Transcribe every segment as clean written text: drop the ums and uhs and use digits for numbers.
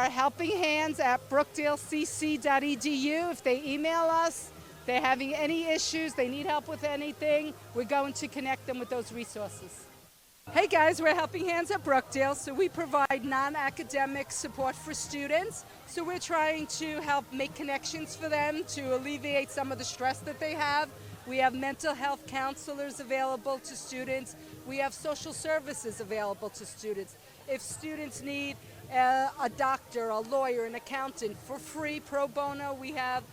are helping hands at brookdalecc.edu. If they email us, they're having any issues, they need help with anything, we're going to connect them with those resources. Hey guys, we're Helping Hands at Brookdale, so we provide non-academic support for students. So we're trying to help make connections for them to alleviate some of the stress that they have. We have mental health counselors available to students. We have social services available to students. If students need a doctor, a lawyer, an accountant for free, pro bono, we have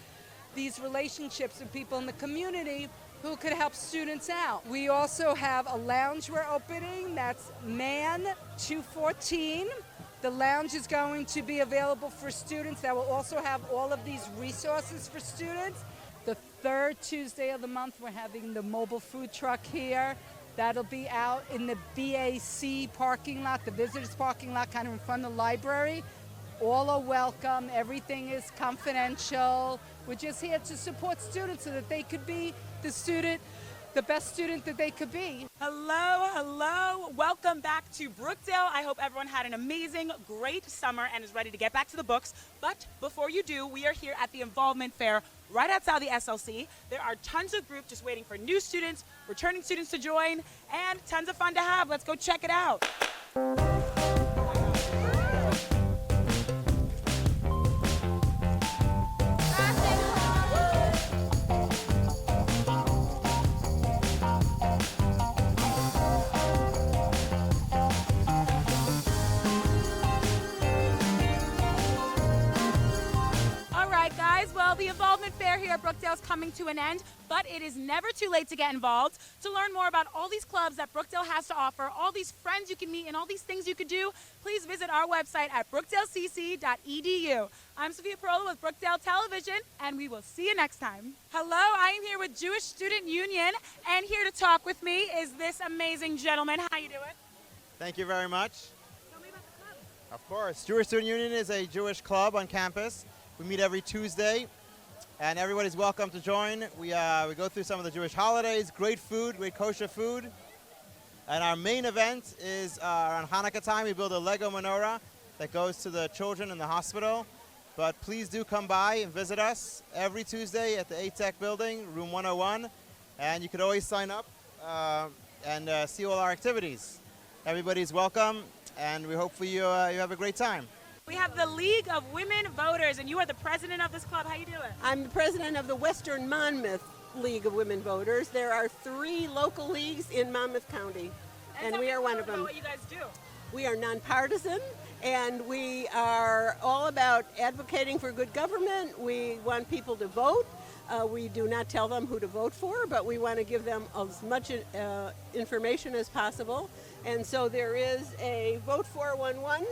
these relationships with people in the community who could help students out. We also have a lounge we're opening, that's Man 214. The lounge is going to be available for students that will also have all of these resources for students. The third Tuesday of the month, we're having the mobile food truck here. That'll be out in the BAC parking lot, the visitors parking lot, kind of in front of the library. All are welcome, everything is confidential. We're just here to support students so that they could be the best student that they could be. Hello. Welcome back to Brookdale. I hope everyone had an amazing, great summer and is ready to get back to the books. But before you do, we are here at the Involvement Fair right outside the SLC. There are tons of groups just waiting for new students, returning students to join, and tons of fun to have. Let's go check it out. Well, the Involvement Fair here at Brookdale is coming to an end, but it is never too late to get involved. To learn more about all these clubs that Brookdale has to offer, all these friends you can meet, and all these things you could do, please visit our website at brookdalecc.edu. I'm Sophia Perola with Brookdale Television, and we will see you next time. Hello, I am here with Jewish Student Union, and here to talk with me is this amazing gentleman. How you doing? Thank you very much. Tell me about the club. Of course. Jewish Student Union is a Jewish club on campus. We meet every Tuesday, and everybody's welcome to join. We go through some of the Jewish holidays, great food, great kosher food. And our main event is around Hanukkah time. We build a Lego menorah that goes to the children in the hospital. But please do come by and visit us every Tuesday at the ATEC building, room 101. And you can always sign up and see all our activities. Everybody's welcome, and we hope you have a great time. We have the League of Women Voters, and you are the president of this club. How you doing? I'm the president of the Western Monmouth League of Women Voters. There are 3 local leagues in Monmouth County, and we are one of them. What you guys do? We are nonpartisan, and we are all about advocating for good government. We want people to vote. We do not tell them who to vote for, but we want to give them as much information as possible. And so there is a Vote 411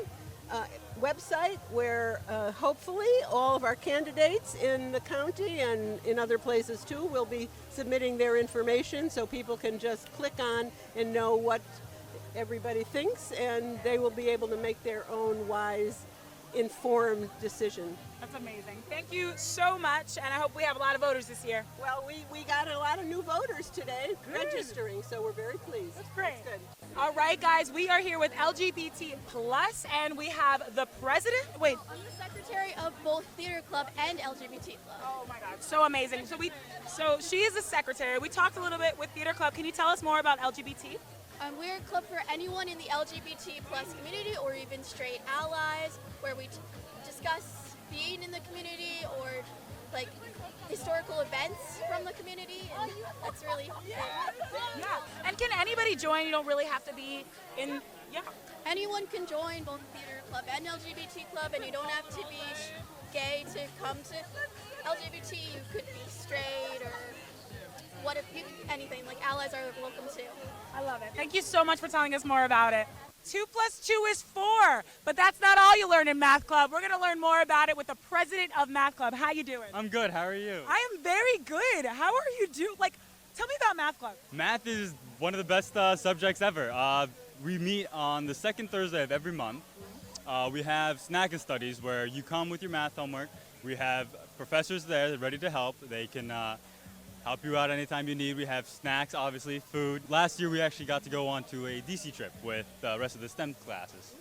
website where hopefully all of our candidates in the county and in other places too will be submitting their information, so people can just click on and know what everybody thinks, and they will be able to make their own wise, informed decision. That's amazing. Thank you so much, and I hope we have a lot of voters this year. Well, we got a lot of new voters today registering, so we're very pleased. That's great. That's good. All right, guys, we are here with LGBT+, and we have the president. Wait. I'm the secretary of both Theater Club and LGBT Club. Oh my God, so amazing. So she is the secretary. We talked a little bit with Theater Club. Can you tell us more about LGBT? We're a club for anyone in the LGBT+ community, or even straight allies, where we discuss being in the community or like historical events from the community, and that's really it. Yeah, and can anybody join? You don't really have to be in, yeah. Anyone can join both Theater Club and LGBT Club, and you don't have to be gay to come to LGBT. You could be straight or anything. Like allies are welcome too. I love it. Thank you so much for telling us more about it. 2 + 2 is 4, but that's not all you learn in Math Club. We're going to learn more about it with the president of Math Club. How you doing? I'm good. How are you? I am very good. How are you doing? Tell me about Math Club. Math is one of the best subjects ever. We meet on the second Thursday of every month. We have snack and studies where you come with your math homework. We have professors there ready to help. They can help you out anytime you need. We have snacks, obviously, food. Last year we actually got to go on to a DC trip with the rest of the STEM classes,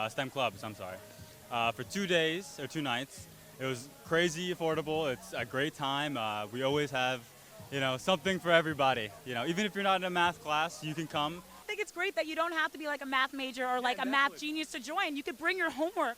STEM clubs, I'm sorry. for 2 days or 2 nights. It was crazy affordable. It's a great time. We always have, something for everybody. Even if you're not in a math class, you can come. I think it's great that you don't have to be like a math major or like a math genius to join. You could bring your homework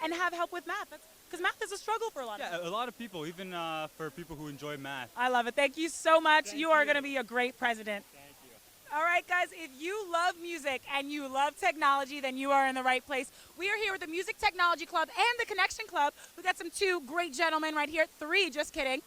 and have help with math. Because math is a struggle for a lot of people. Yeah, a lot of people, even for people who enjoy math. I love it. Thank you so much. You are going to be a great president. Thank you. All right, guys, if you love music and you love technology, then you are in the right place. We are here with the Music Technology Club and the Connection Club. We got some 2 great gentlemen right here. 3, just kidding.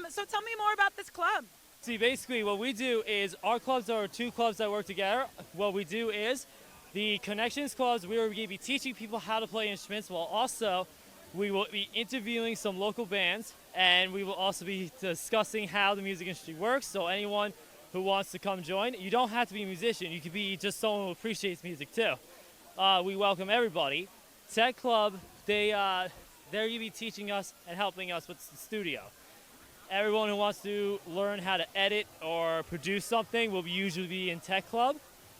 So tell me more about this club. See, basically what we do is our clubs are 2 clubs that work together. What we do is the Connections Clubs, we will be teaching people how to play instruments, while also we will be interviewing some local bands, and we will also be discussing how the music industry works. So anyone who wants to come join, you don't have to be a musician. You could be just someone who appreciates music too. We welcome everybody. Tech Club, they're going to be teaching us and helping us with the studio. Everyone who wants to learn how to edit or produce something will usually be in Tech Club.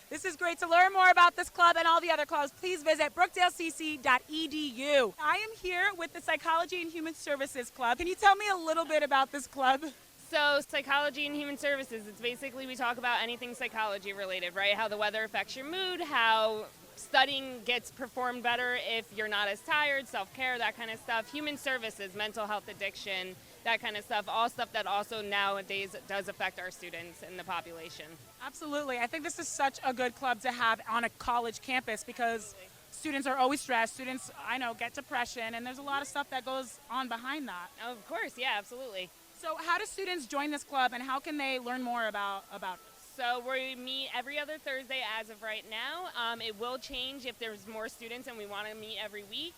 This is great. To learn more about this club and all the other clubs, please visit brookdalecc.edu. I am here with the Psychology and Human Services Club. Can you tell me a little bit about this club? So Psychology and Human Services, it's basically we talk about anything psychology related, right? How the weather affects your mood, how studying gets performed better if you're not as tired, self-care, that kind of stuff. Human services, mental health, addiction, that kind of stuff, all stuff that also nowadays does affect our students and the population. Absolutely. I think this is such a good club to have on a college campus because students are always stressed. Students, I know, get depression, and there's a lot of stuff that goes on behind that. Of course, yeah, absolutely. So how do students join this club, and how can they learn more about it? So we meet every other Thursday as of right now. It will change if there's more students and we want to meet every week,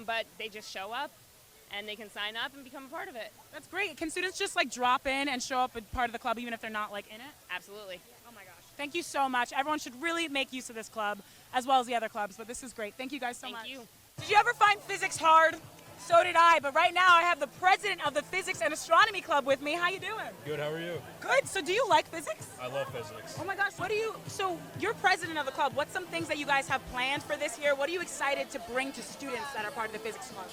but they just show up and they can sign up and become a part of it. That's great. Can students just like drop in and show up as part of the club even if they're not like in it? Absolutely. Oh my gosh. Thank you so much. Everyone should really make use of this club as well as the other clubs, but this is great. Thank you guys so much. Thank you. Did you ever find physics hard? So did I, but right now I have the president of the Physics and Astronomy Club with me. How you doing? Good, how are you? Good. So do you like physics? I love physics. Oh my gosh, so you're president of the club. What's some things that you guys have planned for this year? What are you excited to bring to students that are part of the physics club?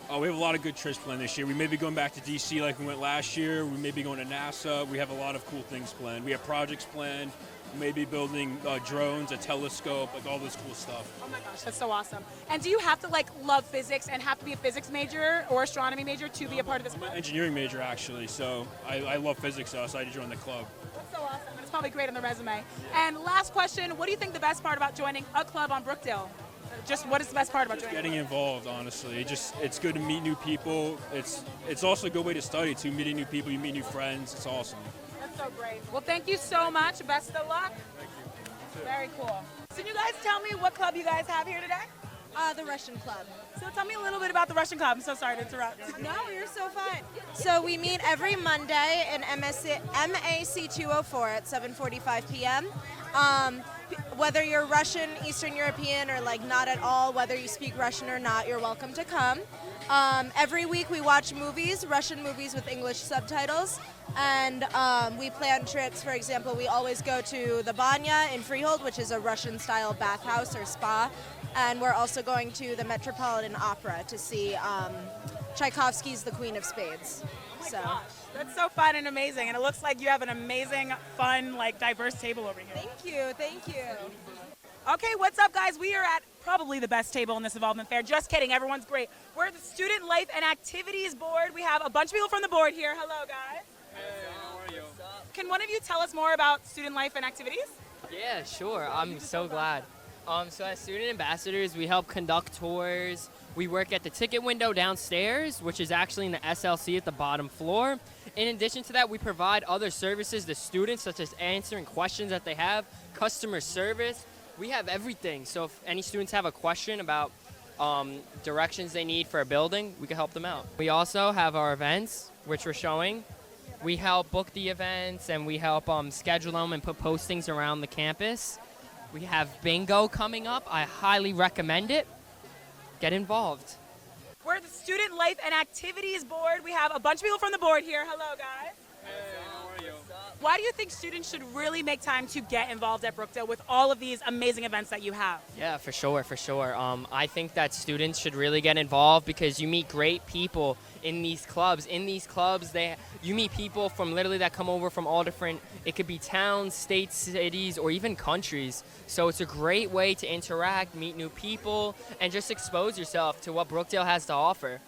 Oh, we have a lot of good trips planned this year. We may be going back to DC like we went last year. We may be going to NASA. We have a lot of cool things planned. We have projects planned. We may be building drones, a telescope, like all this cool stuff. Oh my gosh, that's so awesome. And do you have to like love physics and have to be a physics major or astronomy major to be a part of this club? I'm an engineering major actually, so I love physics, so I decided to join the club. That's so awesome. And it's probably great on the resume. And last question, what do you think the best part about joining a club on Brookdale? Just what is the best part about joining? Getting involved, honestly. It's good to meet new people. It's also a good way to study too. Meeting new people, you meet new friends. It's awesome. That's so great. Well, thank you so much. Best of luck. Thank you. Very cool. So can you guys tell me what club you guys have here today? The Russian Club. So tell me a little bit about the Russian Club. I'm so sorry to interrupt. No, you're so fine. So we meet every Monday in MAC 204 at 7:45 p.m. Whether you're Russian, Eastern European, or like not at all, whether you speak Russian or not, you're welcome to come. Every week we watch movies, Russian movies with English subtitles, and we plan trips. For example, we always go to the Banya in Freehold, which is a Russian-style bathhouse or spa, and we're also going to the Metropolitan Opera to see Tchaikovsky's The Queen of Spades. Oh gosh, that's so fun and amazing, and it looks like you have an amazing, fun, like diverse table over here. Thank you. Okay, what's up, guys? We are at probably the best table in this involvement fair. Just kidding, everyone's great. We're at the Student Life and Activities Board. We have a bunch of people from the board here. Hello, guys. Hey, how are you? Can one of you tell us more about Student Life and Activities? Yeah, sure. I'm so glad. So as student ambassadors, we help conduct tours. We work at the ticket window downstairs, which is actually in the SLC at the bottom floor. In addition to that, we provide other services to students, such as answering questions that they have, customer service. We have everything. So if any students have a question about directions they need for a building, we can help them out. We also have our events, which we're showing. We help book the events, and we help schedule them and put postings around the campus. We have bingo coming up. I highly recommend it. Get involved. We're at the Student Life and Activities Board. We have a bunch of people from the board here. Hello, guys. Hey, how are you? Why do you think students should really make time to get involved at Brookdale with all of these amazing events that you have? Yeah, for sure, for sure. I think that students should really get involved because you meet great people in these clubs. In these clubs, you meet people from literally that come over from all different, it could be towns, states, cities, or even countries. So it's a great way to interact, meet new people, and just expose yourself to what Brookdale has to offer.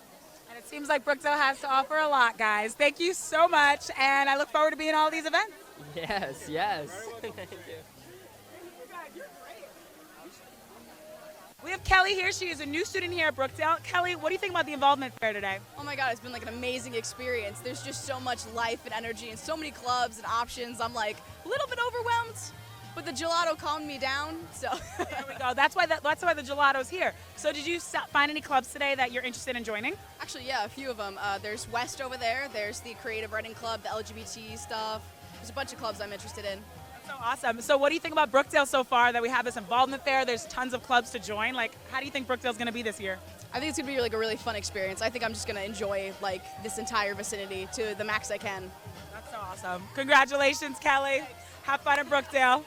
And it seems like Brookdale has to offer a lot, guys. Thank you so much, and I look forward to being at all these events. Yes, yes. Thank you. We have Kelly here. She is a new student here at Brookdale. Kelly, what do you think about the involvement fair today? Oh my God, it's been like an amazing experience. There's just so much life and energy and so many clubs and options. I'm like a little bit overwhelmed, but the gelato calmed me down, so. There we go. That's why the gelato's here. So did you find any clubs today that you're interested in joining? Actually, yeah, a few of them. There's West over there. There's the Creative Writing Club, the LGBT stuff. There's a bunch of clubs I'm interested in. So awesome. So what do you think about Brookdale so far that we have this involvement fair? There's tons of clubs to join. Like, how do you think Brookdale's going to be this year? I think it's going to be like a really fun experience. I think I'm just going to enjoy like this entire vicinity to the max I can. That's so awesome. Congratulations, Kelly. Have fun at Brookdale.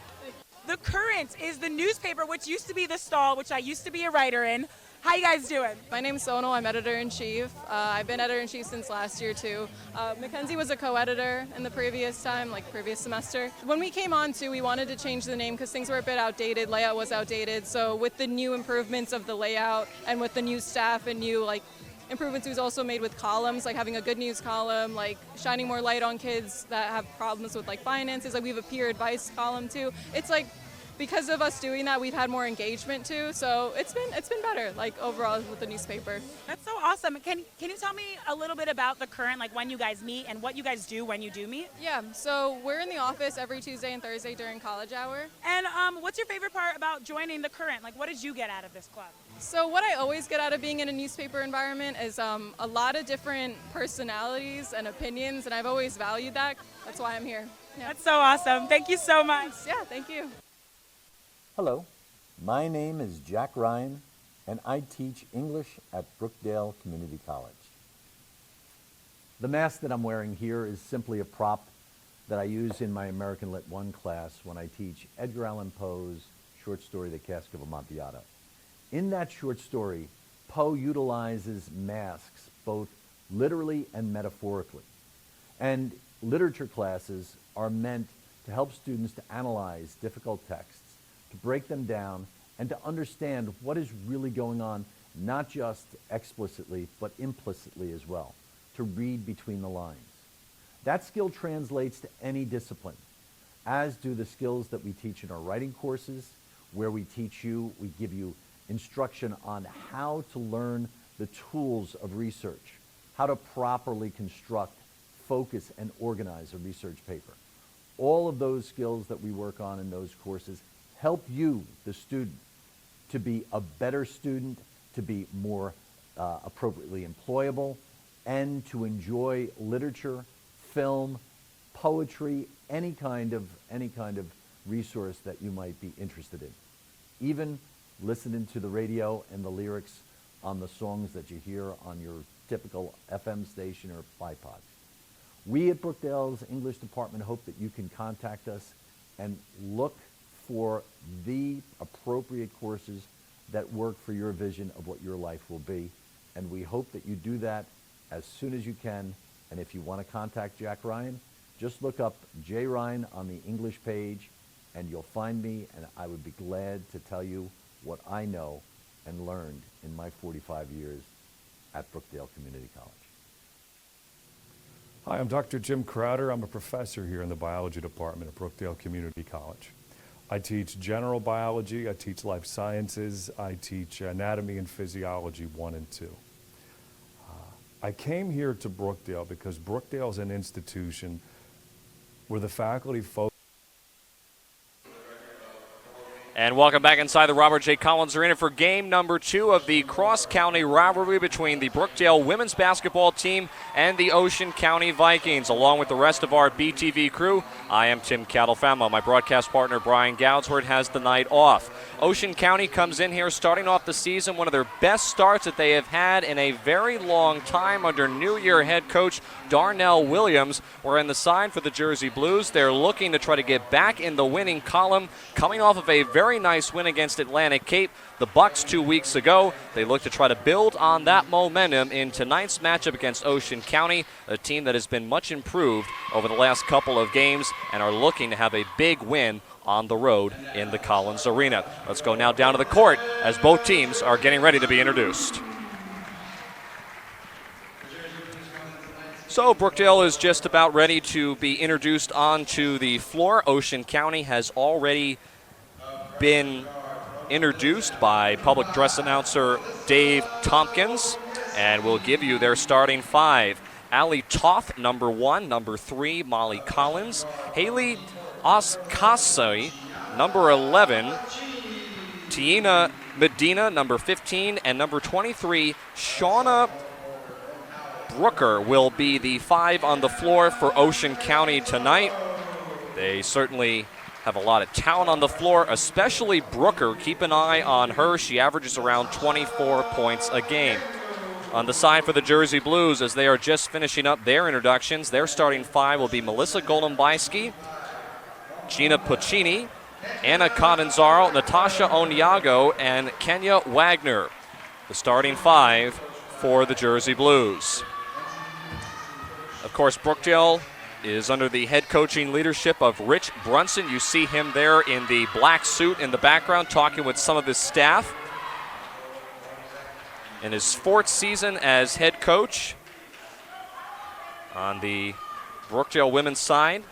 The Current is the newspaper, which used to be The Stall, which I used to be a writer in. How you guys doing? My name's Sonal. I'm editor-in-chief. I've been editor-in-chief since last year, too. Mackenzie was a co-editor in the previous semester. When we came on, too, we wanted to change the name because things were a bit outdated. Layout was outdated. So with the new improvements of the layout and with the new staff and new, improvements we've also made with columns, like having a good news column, like shining more light on kids that have problems with, finances. Like, we have a peer advice column, too. It's like, because of us doing that, we've had more engagement too. So it's been better, overall with the newspaper. That's so awesome. Can you tell me a little bit about the Current, like when you guys meet and what you guys do when you do meet? Yeah, so we're in the office every Tuesday and Thursday during college hour. And what's your favorite part about joining the Current? Like, what did you get out of this club? So what I always get out of being in a newspaper environment is a lot of different personalities and opinions, and I've always valued that. That's why I'm here. Yeah. That's so awesome. Thank you so much. Yeah, thank you. Hello, my name is Jack Ryan, and I teach English at Brookdale Community College. The mask that I'm wearing here is simply a prop that I use in my American Lit 1 class when I teach Edgar Allan Poe's short story, The Cask of Amontillado. In that short story, Poe utilizes masks both literally and metaphorically. And literature classes are meant to help students to analyze difficult texts, to break them down, and to understand what is really going on, not just explicitly, but implicitly as well, to read between the lines. That skill translates to any discipline, as do the skills that we teach in our writing courses, where we give you instruction on how to learn the tools of research, how to properly construct, focus, and organize a research paper. All of those skills that we work on in those courses help you, the student, to be a better student, to be more appropriately employable, and to enjoy literature, film, poetry, any kind of resource that you might be interested in. Even listening to the radio and the lyrics on the songs that you hear on your typical FM station or iPod. We at Brookdale's English department hope that you can contact us and look for the appropriate courses that work for your vision of what your life will be. And we hope that you do that as soon as you can. And if you want to contact Jack Ryan, just look up J. Ryan on the English page and you'll find me, and I would be glad to tell you what I know and learned in my 45 years at Brookdale Community College. Hi, I'm Dr. Jim Crowder. I'm a professor here in the biology department at Brookdale Community College. I teach general biology, I teach life sciences, I teach anatomy and physiology 1 and 2. I came here to Brookdale because Brookdale is an institution where the faculty focus And welcome back inside the Robert J. Collins Arena for game number 2 of the cross-county rivalry between the Brookdale women's basketball team and the Ocean County Vikings. Along with the rest of our BTV crew, I am Tim Catalfamo. My broadcast partner, Brian Goudsworth, has the night off. Ocean County comes in here starting off the season, one of their best starts that they have had in a very long time under New Year head coach Darnell Williams. We're in the side for the Jersey Blues. They're looking to try to get back in the winning column, coming off of a very nice win against Atlantic Cape, the Bucks 2 weeks ago. They look to try to build on that momentum in tonight's matchup against Ocean County, a team that has been much improved over the last couple of games and are looking to have a big win on the road in the Collins Arena. Let's go now down to the court as both teams are getting ready to be introduced. So Brookdale is just about ready to be introduced onto the floor. Ocean County has already been introduced by public dress announcer Dave Tompkins, and we'll give you their starting 5. Allie Toth, number 1. Number 3, Molly Collins. Haley Oskasi, number 11. Tiana Medina, number 15. And number 23, Shauna Brooker, will be the 5 on the floor for Ocean County tonight. They certainly have a lot of talent on the floor, especially Brooker. Keep an eye on her. She averages around 24 points a game. On the side for the Jersey Blues, as they are just finishing up their introductions, their starting 5 will be Melissa Golombayski, Gina Puccini, Anna Catanzaro, Natasha Onyago, and Kenya Wagner. The starting 5 for the Jersey Blues. Of course, Brookdale is under the head coaching leadership of Rich Brunson. You see him there in the black suit in the background talking with some of his staff. In his 4th season as head coach on the Brookdale women's side,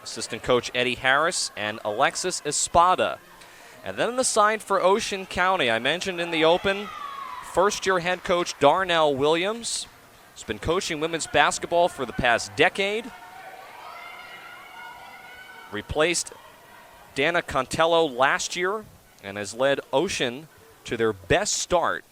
assistant coach Eddie Harris and Alexis Espada. And then on the side for Ocean County, I mentioned in the open, first-year head coach Darnell Williams. Has been coaching women's basketball for the past decade. Replaced Dana Contello last year and has led Ocean to their best start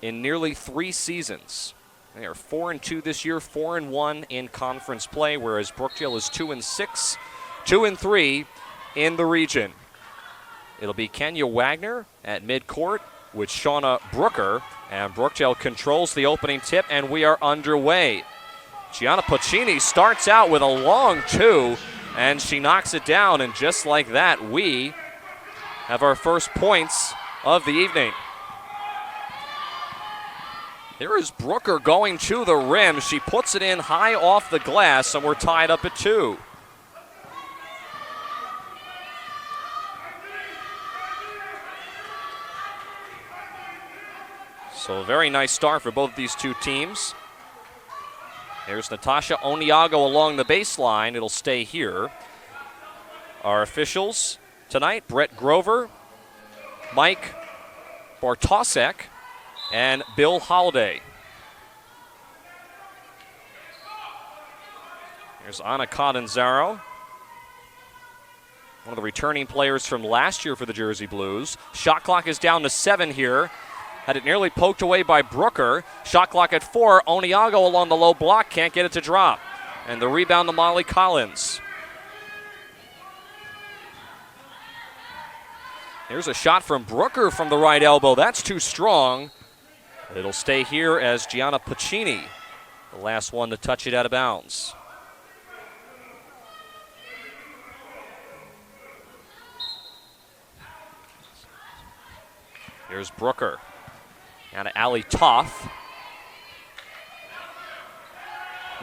in nearly 3 seasons. They are 4-2 this year, 4-1 in conference play, whereas Brookdale is 2-6, 2-3 in the region. It'll be Kenya Wagner at midcourt with Shauna Brooker, and Brookdale controls the opening tip, and we are underway. Gianna Puccini starts out with a long 2, and she knocks it down, and just like that, we have our first points of the evening. Here is Brooker going to the rim. She puts it in high off the glass, and we're tied up at 2. So a very nice start for both these two teams. There's Natasha Onyago along the baseline. It'll stay here. Our officials tonight, Brett Grover, Mike Bartosek, and Bill Holliday. There's Anna Catanzaro, one of the returning players from last year for the Jersey Blues. Shot clock is down to 7 here. Had it nearly poked away by Brooker. Shot clock at 4. Onyago along the low block, can't get it to drop. And the rebound to Molly Collins. Here's a shot from Brooker from the right elbow. That's too strong. It'll stay here as Gianna Puccini, the last one to touch it out of bounds. Here's Brooker. Now to Allie Toth.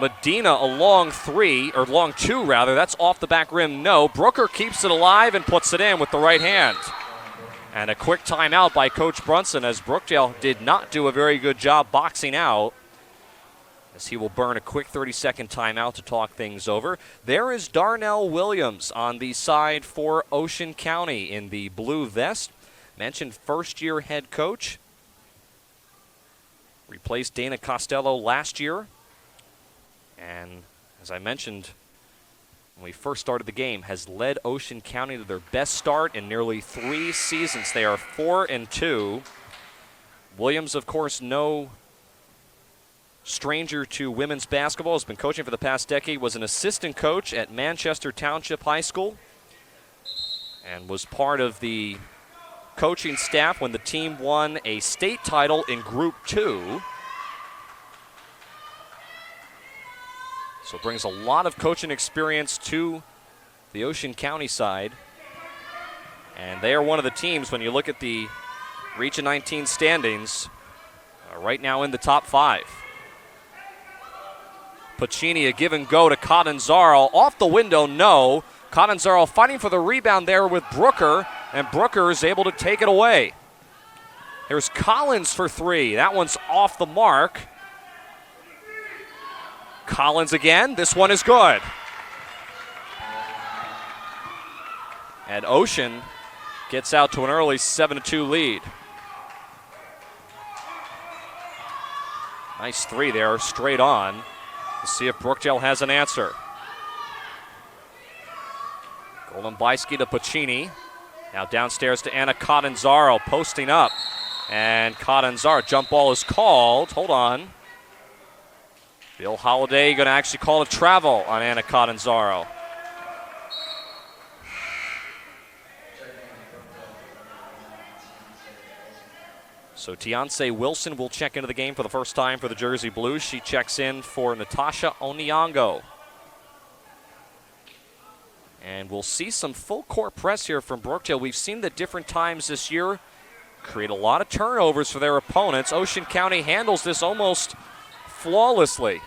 Medina a long 3, or long 2 rather. That's off the back rim, no. Brooker keeps it alive and puts it in with the right hand. And a quick timeout by Coach Brunson, as Brookdale did not do a very good job boxing out, as he will burn a quick 30-second timeout to talk things over. There is Darnell Williams on the side for Ocean County in the blue vest. Mentioned first-year head coach. Replaced Dana Costello last year. And as I mentioned, when we first started the game, has led Ocean County to their best start in nearly 3 seasons. They are 4-2. Williams, of course, no stranger to women's basketball, has been coaching for the past decade, was an assistant coach at Manchester Township High School, and was part of the coaching staff when the team won a state title in Group 2. So brings a lot of coaching experience to the Ocean County side. And they are one of the teams, when you look at the Region 19 standings, right now in the top 5. Pacini, a give and go to Catanzaro. Off the window, no. Catanzaro fighting for the rebound there with Brooker, and Brooker is able to take it away. Here's Collins for 3. That one's off the mark. Collins again. This one is good. And Ocean gets out to an early 7-2 lead. Nice 3 there, straight on. Let's see if Brookdale has an answer. Golombiski to Pacini. Now downstairs to Anna Catanzaro, posting up. And Catanzaro, jump ball is called. Hold on. Bill Holliday going to actually call a travel on Anna Catanzaro. So Tianse Wilson will check into the game for the first time for the Jersey Blues. She checks in for Natasha Onyango. And we'll see some full court press here from Brookdale. We've seen that different times this year create a lot of turnovers for their opponents. Ocean County handles this almost flawlessly.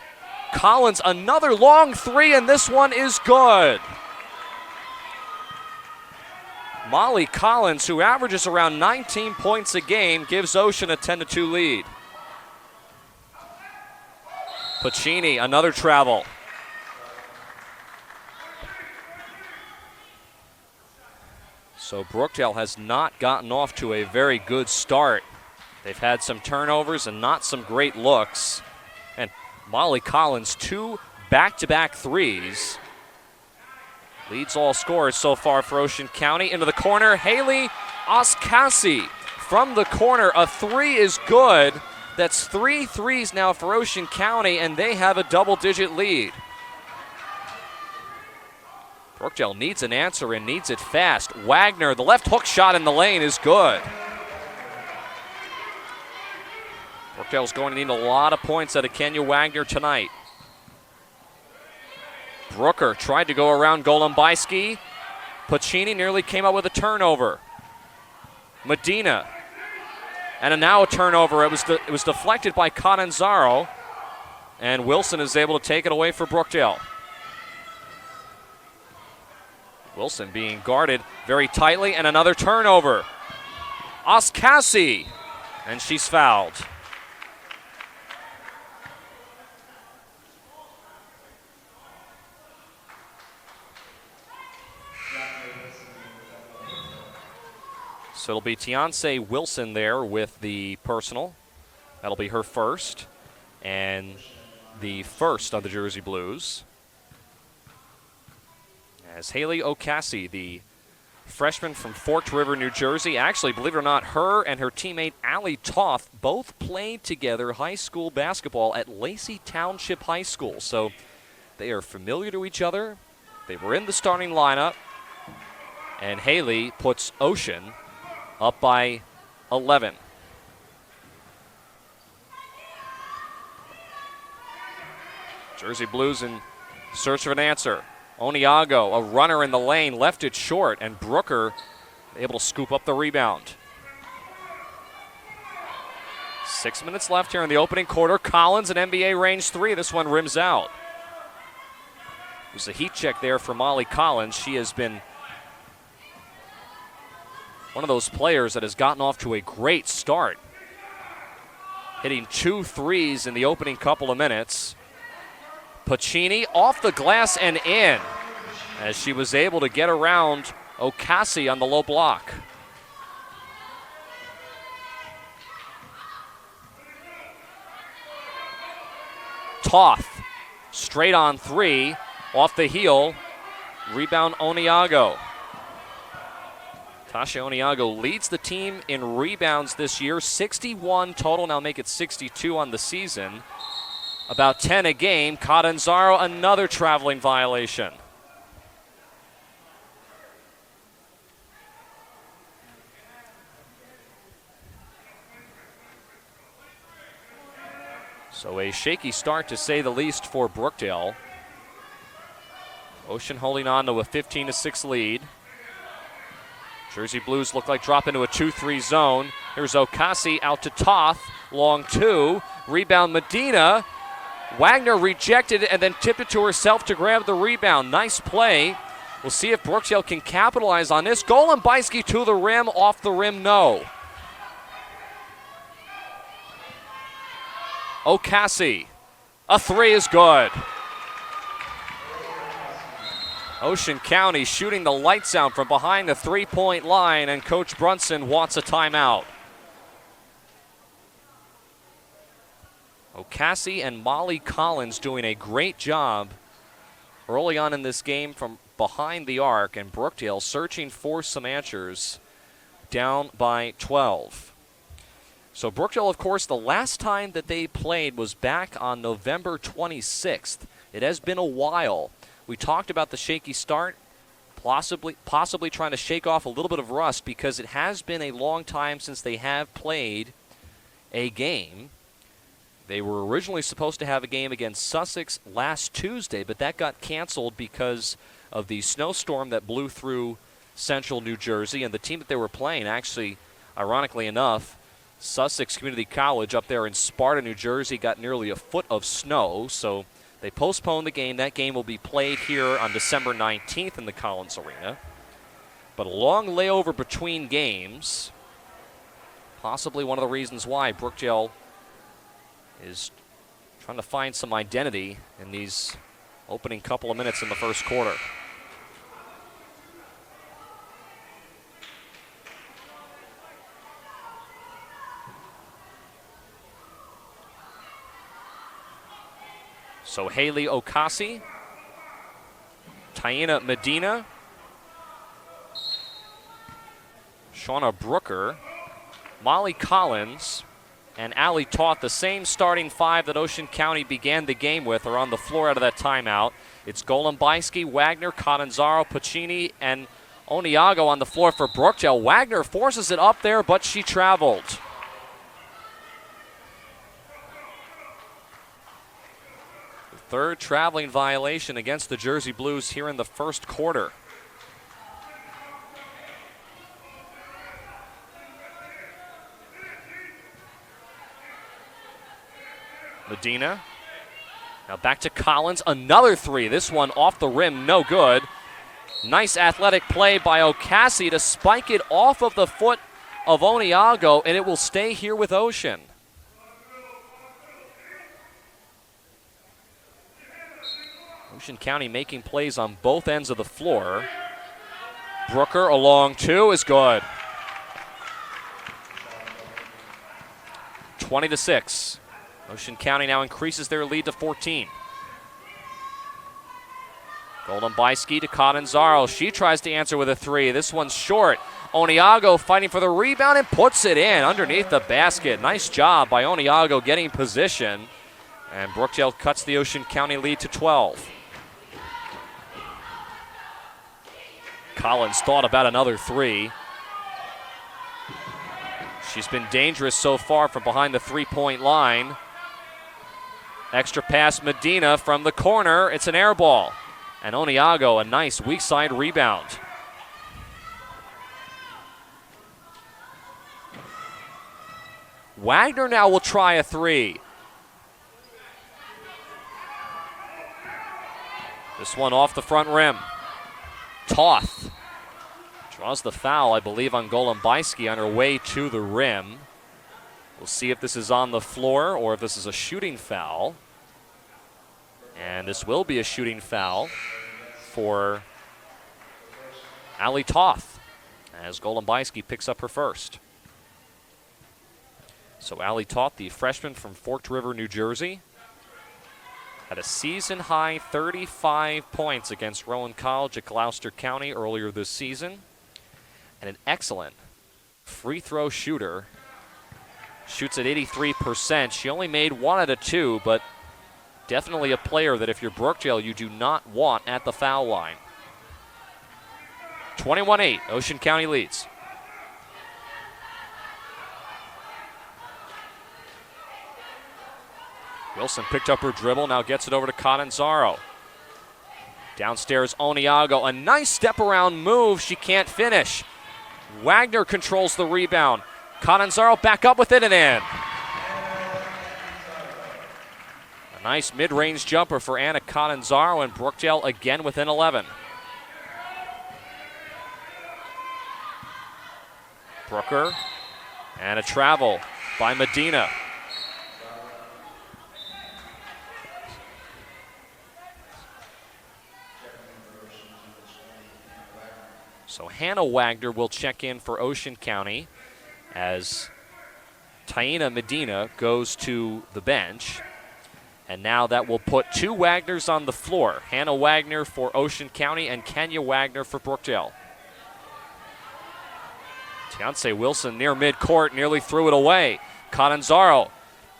Collins, another long 3, and this one is good. Molly Collins, who averages around 19 points a game, gives Ocean a 10-2 lead. Pacini, another travel. So Brookdale has not gotten off to a very good start. They've had some turnovers and not some great looks. And Molly Collins, 2 back-to-back threes. Leads all scorers so far for Ocean County. Into the corner, Haley Oskasi from the corner. A 3 is good. That's 3 threes now for Ocean County, and they have a double-digit lead. Brookdale needs an answer and needs it fast. Wagner, the left hook shot in the lane is good. Brookdale's going to need a lot of points out of Kenya Wagner tonight. Brooker tried to go around Golombiski. Pacini nearly came up with a turnover. Medina. And now a turnover. It was deflected by Catanzaro. And Wilson is able to take it away for Brookdale. Wilson being guarded very tightly, and another turnover. Oskasi, and she's fouled. So it'll be Tianse Wilson there with the personal. That'll be her first, and the first on the Jersey Blues. As Haley Okasi, the freshman from Forked River, New Jersey, actually, believe it or not, her and her teammate Allie Toth both played together high school basketball at Lacey Township High School. So they are familiar to each other. They were in the starting lineup. And Haley puts Ocean up by 11. Jersey Blues in search of an answer. Onyango, a runner in the lane, left it short, and Brooker able to scoop up the rebound. 6 minutes left here in the opening quarter. Collins, an NBA range 3. This one rims out. It was a heat check there for Molly Collins. She has been one of those players that has gotten off to a great start, hitting 2 threes in the opening couple of minutes. Pacini off the glass and in, as she was able to get around Okasi on the low block. Toth, straight on 3, off the heel Rebound, Oniago. Tasha Oniago leads the team in rebounds this year, 61 total, now make it 62 on the season. About 10 a game. Catanzaro, another traveling violation. So a shaky start to say the least for Brookdale. Ocean holding on to a 15-6 lead. Jersey Blues look like drop into a 2-3 zone. Here's Okasi out to Toth. Long two. Rebound Medina. Wagner rejected it and then tipped it to herself to grab the rebound. Nice play. We'll see if Brookdale can capitalize on this. Golombisky to the rim. Off the rim, no. Okasi. A three is good. Ocean County shooting the lights out from behind the three-point line, and Coach Brunson wants a timeout. Okasi and Molly Collins doing a great job early on in this game from behind the arc, and Brookdale searching for some answers, down by 12. So Brookdale, of course, the last time that they played was back on November 26th. It has been a while. We talked about the shaky start, possibly trying to shake off a little bit of rust because it has been a long time since they have played a game. They were originally supposed to have a game against Sussex last Tuesday, but that got canceled because of the snowstorm that blew through central New Jersey. And the team that they were playing, actually, ironically enough, Sussex Community College up there in Sparta, New Jersey, got nearly a foot of snow. So they postponed the game. That game will be played here on December 19th in the Collins Arena. But a long layover between games, possibly one of the reasons why Brookdale is trying to find some identity in these opening couple of minutes in the first quarter. So Haley Okasi, Taina Medina, Shauna Brooker, Molly Collins, and Allie Toth, the same starting five that Ocean County began the game with, are on the floor out of that timeout. It's Golombisky, Wagner, Catanzaro, Pacini, and Oniago on the floor for Brookdale. Wagner forces it up there, but she traveled. The third traveling violation against the Jersey Blues here in the first quarter. Medina. Now back to Collins. Another three. This one off the rim. No good. Nice athletic play by Okasi to spike it off of the foot of Oniago, and it will stay here with Ocean. Ocean County making plays on both ends of the floor. Brooker along two is good. 20-6. Ocean County now increases their lead to 14. Golombisky to Catanzaro. She tries to answer with a three. This one's short. Oniago fighting for the rebound and puts it in underneath the basket. Nice job by Oniago getting position. And Brookdale cuts the Ocean County lead to 12. Collins thought about another three. She's been dangerous so far from behind the three-point line. Extra pass Medina from the corner. It's an air ball. And Oniago, a nice weak side rebound. Wagner now will try a three. This one off the front rim. Toth draws the foul, I believe, on Golombisky on her way to the rim. We'll see if this is on the floor or if this is a shooting foul. And this will be a shooting foul for Allie Toth as Golombisky picks up her first. So Allie Toth, the freshman from Forked River, New Jersey. Had a season-high 35 points against Rowan College at Gloucester County earlier this season. And an excellent free throw shooter. Shoots at 83%. She only made 1 out of 2, but definitely a player that if you're Brookdale, you do not want at the foul line. 21-8, Ocean County leads. Wilson picked up her dribble, now gets it over to Catanzaro. Downstairs, Oniago, a nice step around move, she can't finish. Wagner controls the rebound. Catanzaro back up with it and in. A nice mid-range jumper for Anna Catanzaro, and Brookdale again within 11. Brooker, and a travel by Medina. So Hannah Wagner will check in for Ocean County as Taina Medina goes to the bench. And now that will put 2 Wagners on the floor. Hannah Wagner for Ocean County and Kenya Wagner for Brookdale. Tiance Wilson near midcourt, nearly threw it away. Catanzaro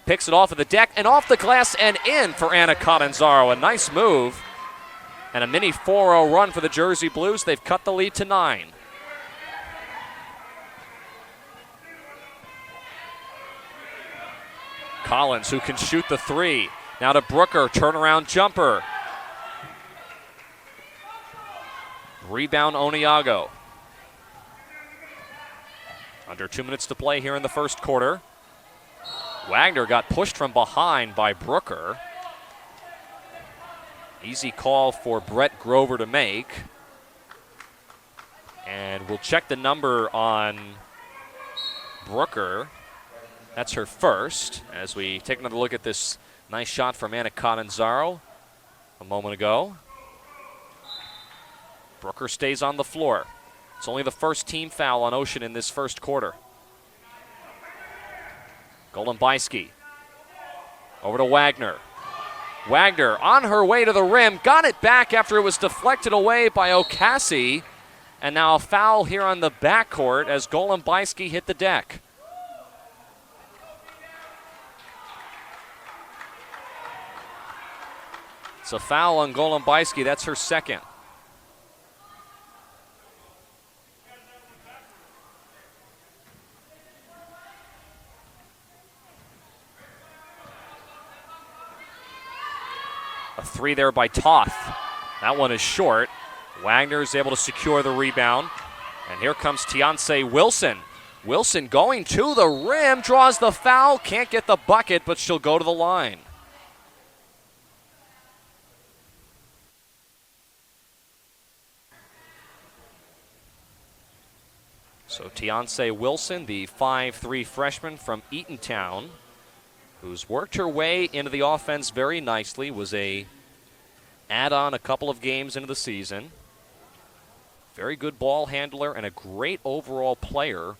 picks it off of the deck and off the glass and in for Anna Catanzaro. A nice move. And a mini 4-0 run for the Jersey Blues. They've cut the lead to 9. Collins, who can shoot the 3. Now to Brooker, turnaround jumper. Rebound Oniago. Under 2 minutes to play here in the first quarter. Wagner got pushed from behind by Brooker. Easy call for Brett Grover to make. And we'll check the number on Brooker. That's her first, as we take another look at this nice shot from Anna Catanzaro a moment ago. Brooker stays on the floor. It's only the first team foul on Ocean in this first quarter. Golumbisky over to Wagner. Wagner on her way to the rim, got it back after it was deflected away by Ocassi. And now a foul here on the backcourt as Golumbisky hit the deck. It's a foul on Golumbisky, that's her second. A 3 there by Toth. That one is short. Wagner is able to secure the rebound. And here comes Tiance Wilson. Wilson going to the rim, draws the foul, can't get the bucket, but she'll go to the line. So Tiance Wilson, the 5'3" freshman from Eatontown, who's worked her way into the offense very nicely, was a add-on a couple of games into the season. Very good ball handler and a great overall player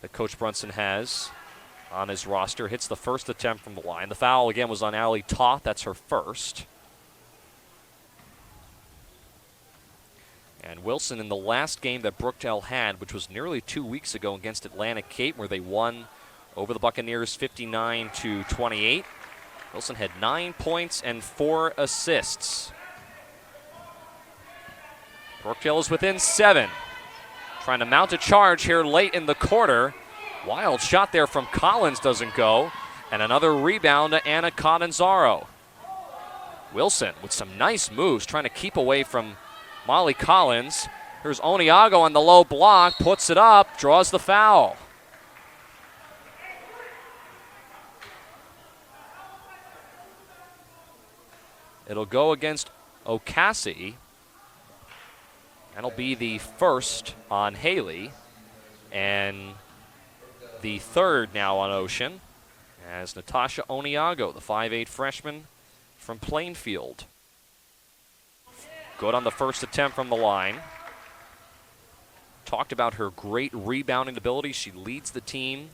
that Coach Brunson has on his roster. Hits the first attempt from the line. The foul again was on Allie Toth. That's her first. And Wilson in the last game that Brookdale had, which was nearly 2 weeks ago against Atlantic Cape, where they won over the Buccaneers 59-28. Wilson had 9 points and 4 assists. Brookdale is within 7. Trying to mount a charge here late in the quarter. Wild shot there from Collins doesn't go. And another rebound to Anna Catanzaro. Wilson with some nice moves, trying to keep away from Molly Collins. Here's Oniago on the low block, puts it up, draws the foul. It'll go against Ocassi. That'll be the first on Haley. And the third now on Ocean as Natasha Oniago, the 5'8" freshman from Plainfield. Good on the first attempt from the line. Talked about her great rebounding ability. She leads the team.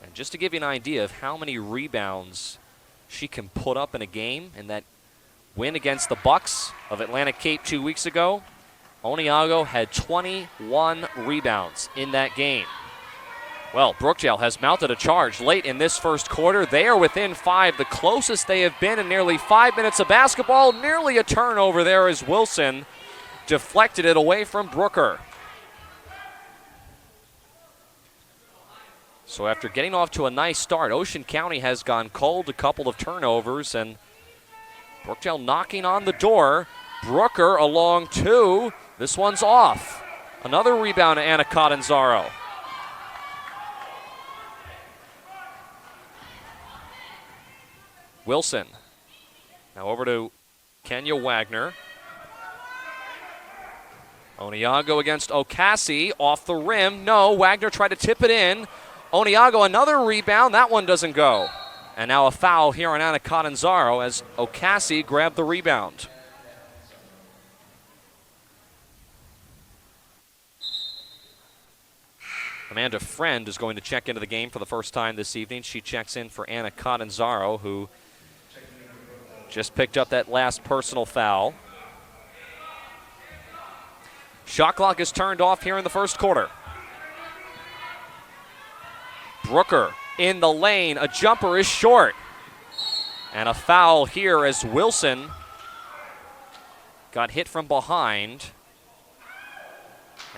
And just to give you an idea of how many rebounds she can put up in a game. And that win against the Bucks of Atlantic Cape 2 weeks ago, Oniago had 21 rebounds in that game. Well, Brookdale has mounted a charge late in this first quarter. They are within 5, the closest they have been in nearly 5 minutes of basketball. Nearly a turnover there as Wilson deflected it away from Brooker. So after getting off to a nice start, Ocean County has gone cold, a couple of turnovers, and Brookdale knocking on the door. Brooker along 2. This one's off. Another rebound to Anna Catanzaro. Wilson. Now over to Kenya Wagner. Oniago against Ocassi. Off the rim. No, Wagner tried to tip it in. Oniago, another rebound. That one doesn't go. And now a foul here on Anna Catanzaro as Ocassi grabbed the rebound. Amanda Friend is going to check into the game for the first time this evening. She checks in for Anna Catanzaro, who just picked up that last personal foul. Shot clock is turned off here in the first quarter. Brooker in the lane. A jumper is short. And a foul here as Wilson got hit from behind.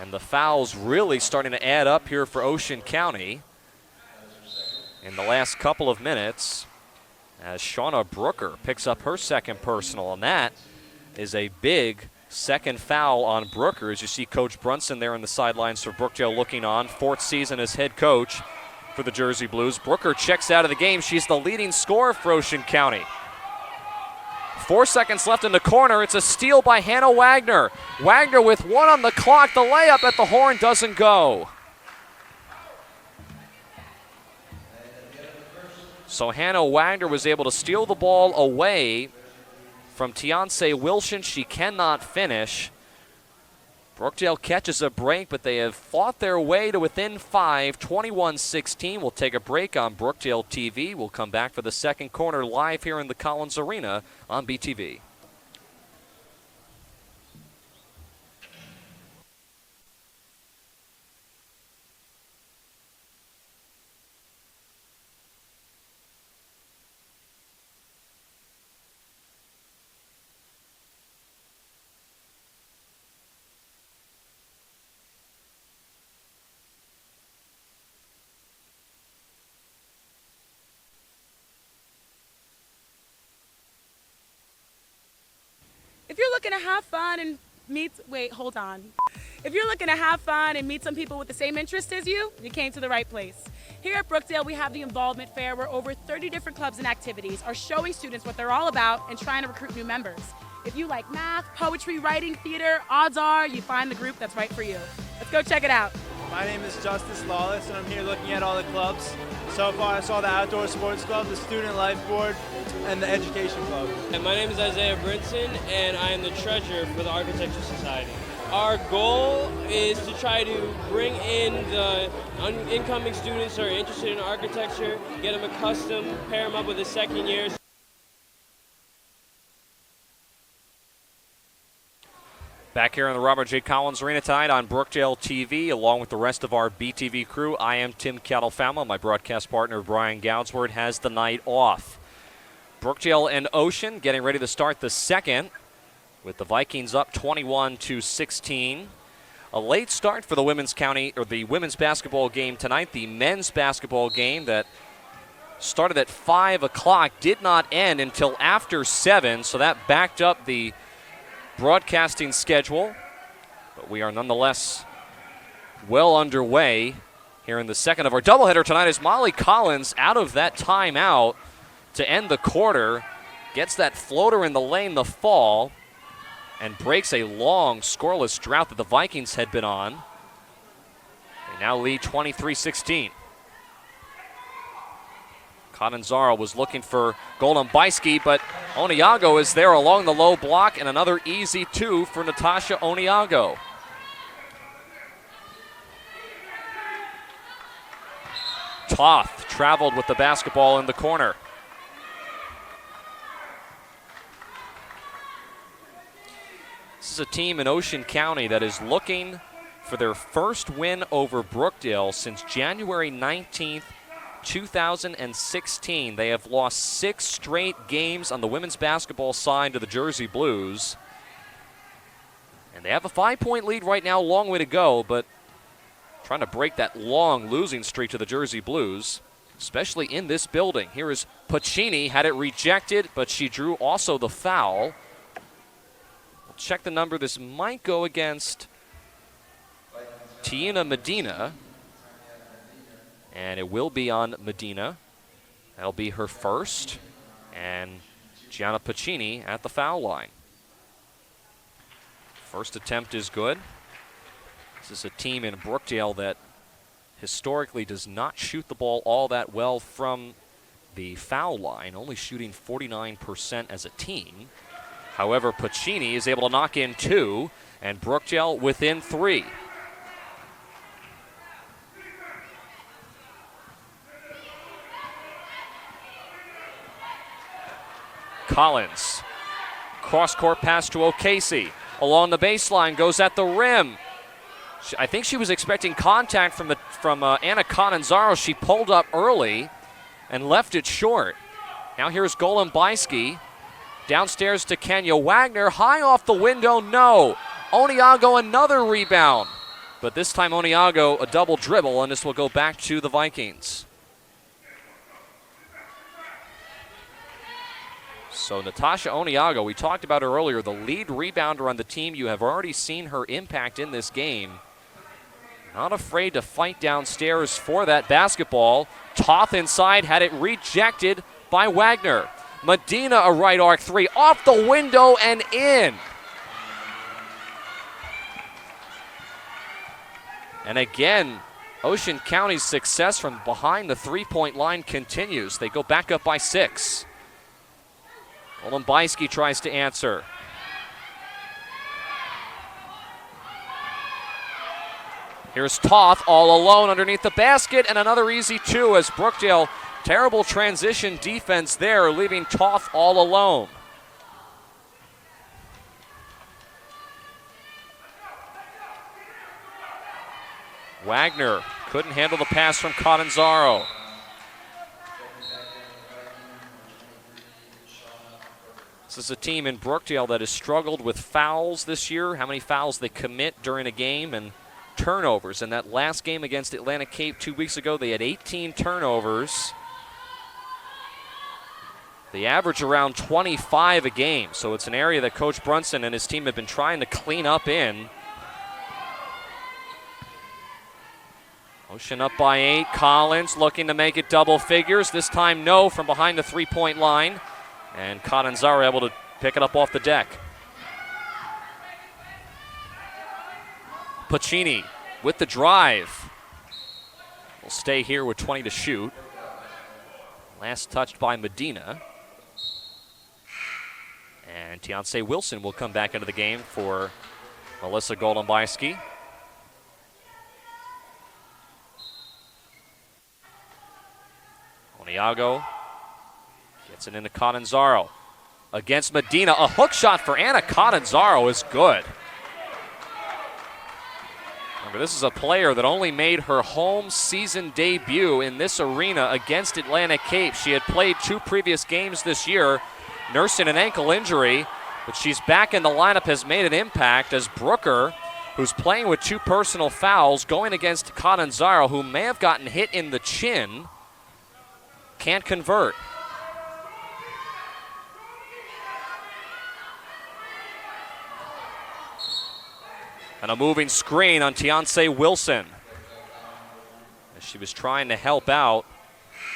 And the foul's really starting to add up here for Ocean County in the last couple of minutes as Shauna Brooker picks up her second personal, and that is a big second foul on Brooker. As you see Coach Brunson there on the sidelines for Brookdale looking on, 4th season as head coach for the Jersey Blues. Brooker checks out of the game. She's the leading scorer for Ocean County. 4 seconds left in the corner. It's a steal by Hannah Wagner. Wagner with 1 on the clock. The layup at the horn doesn't go. So Hannah Wagner was able to steal the ball away from Tiance Wilson. She cannot finish. Brookdale catches a break, but they have fought their way to within 5, 21-16. We'll take a break on Brookdale TV. We'll come back for the second corner live here in the Collins Arena on BTV. If you're looking to have fun and meet, If you're looking to have fun and meet some people with the same interests as you came to the right place. Here at Brookdale, we have the Involvement Fair where over 30 different clubs and activities are showing students what they're all about and trying to recruit new members. If you like math, poetry, writing, theater, odds are you find the group that's right for you. Let's go check it out. My name is Justice Lawless, and I'm here looking at all the clubs. So far, I saw the Outdoor Sports Club, the Student Life Board, and the Education Club. And my name is Isaiah Brinson, and I am the treasurer for the Architecture Society. Our goal is to try to bring in the incoming students who are interested in architecture, get them accustomed, pair them up with a second year. Back here in the Robert J. Collins Arena tonight on Brookdale TV, along with the rest of our BTV crew, I am Tim Catalfama. My broadcast partner, Brian Goudsward, has the night off. Brookdale and Ocean getting ready to start the second, with the Vikings up 21-16. A late start for the women's basketball game tonight. The men's basketball game that started at 5 o'clock did not end until after 7, so that backed up the broadcasting schedule, but we are nonetheless well underway here in the second of our doubleheader tonight as Molly Collins out of that timeout to end the quarter, gets that floater in the lane, the fall, and breaks a long scoreless drought that the Vikings had been on. They now lead 23-16. Catanzaro was looking for Golden Beisky, but Oniago is there along the low block, and another easy 2 for Natasha Oniago. Toth traveled with the basketball in the corner. This is a team in Ocean County that is looking for their first win over Brookdale since January 19th, 2016. They have lost 6 straight games on the women's basketball side to the Jersey Blues. And they have a 5-point lead right now, long way to go, but trying to break that long losing streak to the Jersey Blues, especially in this building. Here is Pacini, had it rejected, but she drew also the foul. We'll check the number. This might go against Tiana Medina, and it will be on Medina. That'll be her first, and Gianna Pacini at the foul line. First attempt is good. This is a team in Brookdale that historically does not shoot the ball all that well from the foul line, only shooting 49% as a team. However, Pacini is able to knock in 2, and Brookdale within 3. Collins, cross-court pass to O'Casey. Along the baseline, goes at the rim. I think she was expecting contact from Anna Conanzaro. She pulled up early and left it short. Now here's Golombisky. Downstairs to Kenya Wagner. High off the window, no. Oniago another rebound. But this time Oniago a double dribble, and this will go back to the Vikings. So Natasha Oniago, we talked about her earlier, the lead rebounder on the team. You have already seen her impact in this game. Not afraid to fight downstairs for that basketball. Toth inside, had it rejected by Wagner. Medina, a right arc 3, off the window and in. And again, Ocean County's success from behind the 3-point line continues. They go back up by 6. Golombisky tries to answer. Here's Toth all alone underneath the basket, and another easy 2 as Brookdale, terrible transition defense there, leaving Toth all alone. Wagner couldn't handle the pass from Conanzaro. This is a team in Brookdale that has struggled with fouls this year, how many fouls they commit during a game, and turnovers. In that last game against Atlantic Cape 2 weeks ago, they had 18 turnovers. They average around 25 a game, so it's an area that Coach Brunson and his team have been trying to clean up in. Ocean up by 8. Collins looking to make it double figures. This time no from behind the 3-point line. And Conanzaro able to pick it up off the deck. Pacini with the drive. Will stay here with 20 to shoot. Last touched by Medina. And Tiance Wilson will come back into the game for Melissa Golombisky. Oniago gets it into Conanzaro. Against Medina, a hook shot for Anna Conanzaro is good. Remember, this is a player that only made her home season debut in this arena against Atlantic Cape. She had played 2 previous games this year, nursing an ankle injury, but she's back in the lineup, has made an impact as Brooker, who's playing with 2 personal fouls, going against Conanzaro, who may have gotten hit in the chin, can't convert. And a moving screen on Tiance Wilson, as she was trying to help out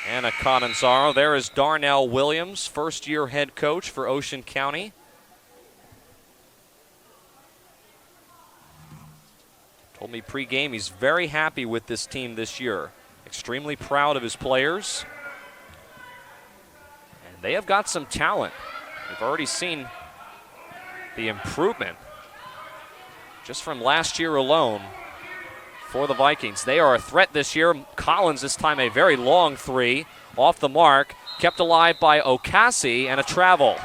Anna Conanzaro. There is Darnell Williams, first-year head coach for Ocean County. Told me pregame he's very happy with this team this year. Extremely proud of his players. And they have got some talent. We've already seen the improvement just from last year alone for the Vikings. They are a threat this year. Collins this time a very long 3 off the mark, kept alive by Ocassi, and a travel.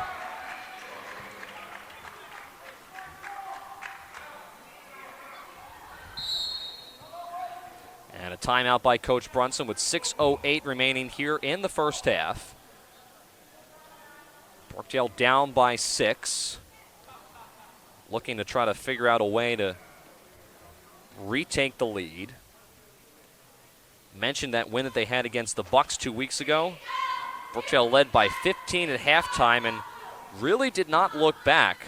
And a timeout by Coach Brunson with 6:08 remaining here in the first half. Brookdale down by 6. Looking to try to figure out a way to retake the lead. Mentioned that win that they had against the Bucks 2 weeks ago. Brookdale led by 15 at halftime and really did not look back.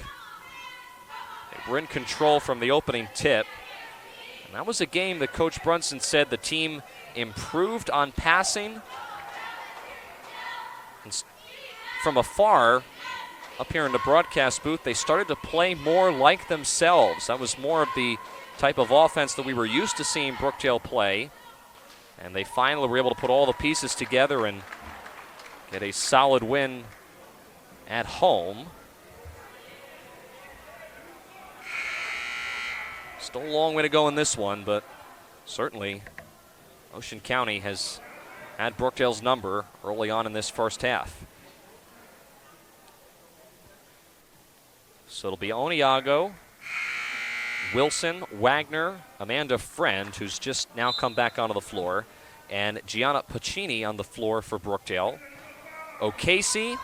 They were in control from the opening tip. And that was a game that Coach Brunson said the team improved on passing. And from afar, up here in the broadcast booth, they started to play more like themselves. That was more of the type of offense that we were used to seeing Brookdale play. And they finally were able to put all the pieces together and get a solid win at home. Still a long way to go in this one, but certainly Ocean County has had Brookdale's number early on in this first half. So it'll be Oniago, Wilson, Wagner, Amanda Friend, who's just now come back onto the floor, and Gianna Pacini on the floor for Brookdale. O'Casey,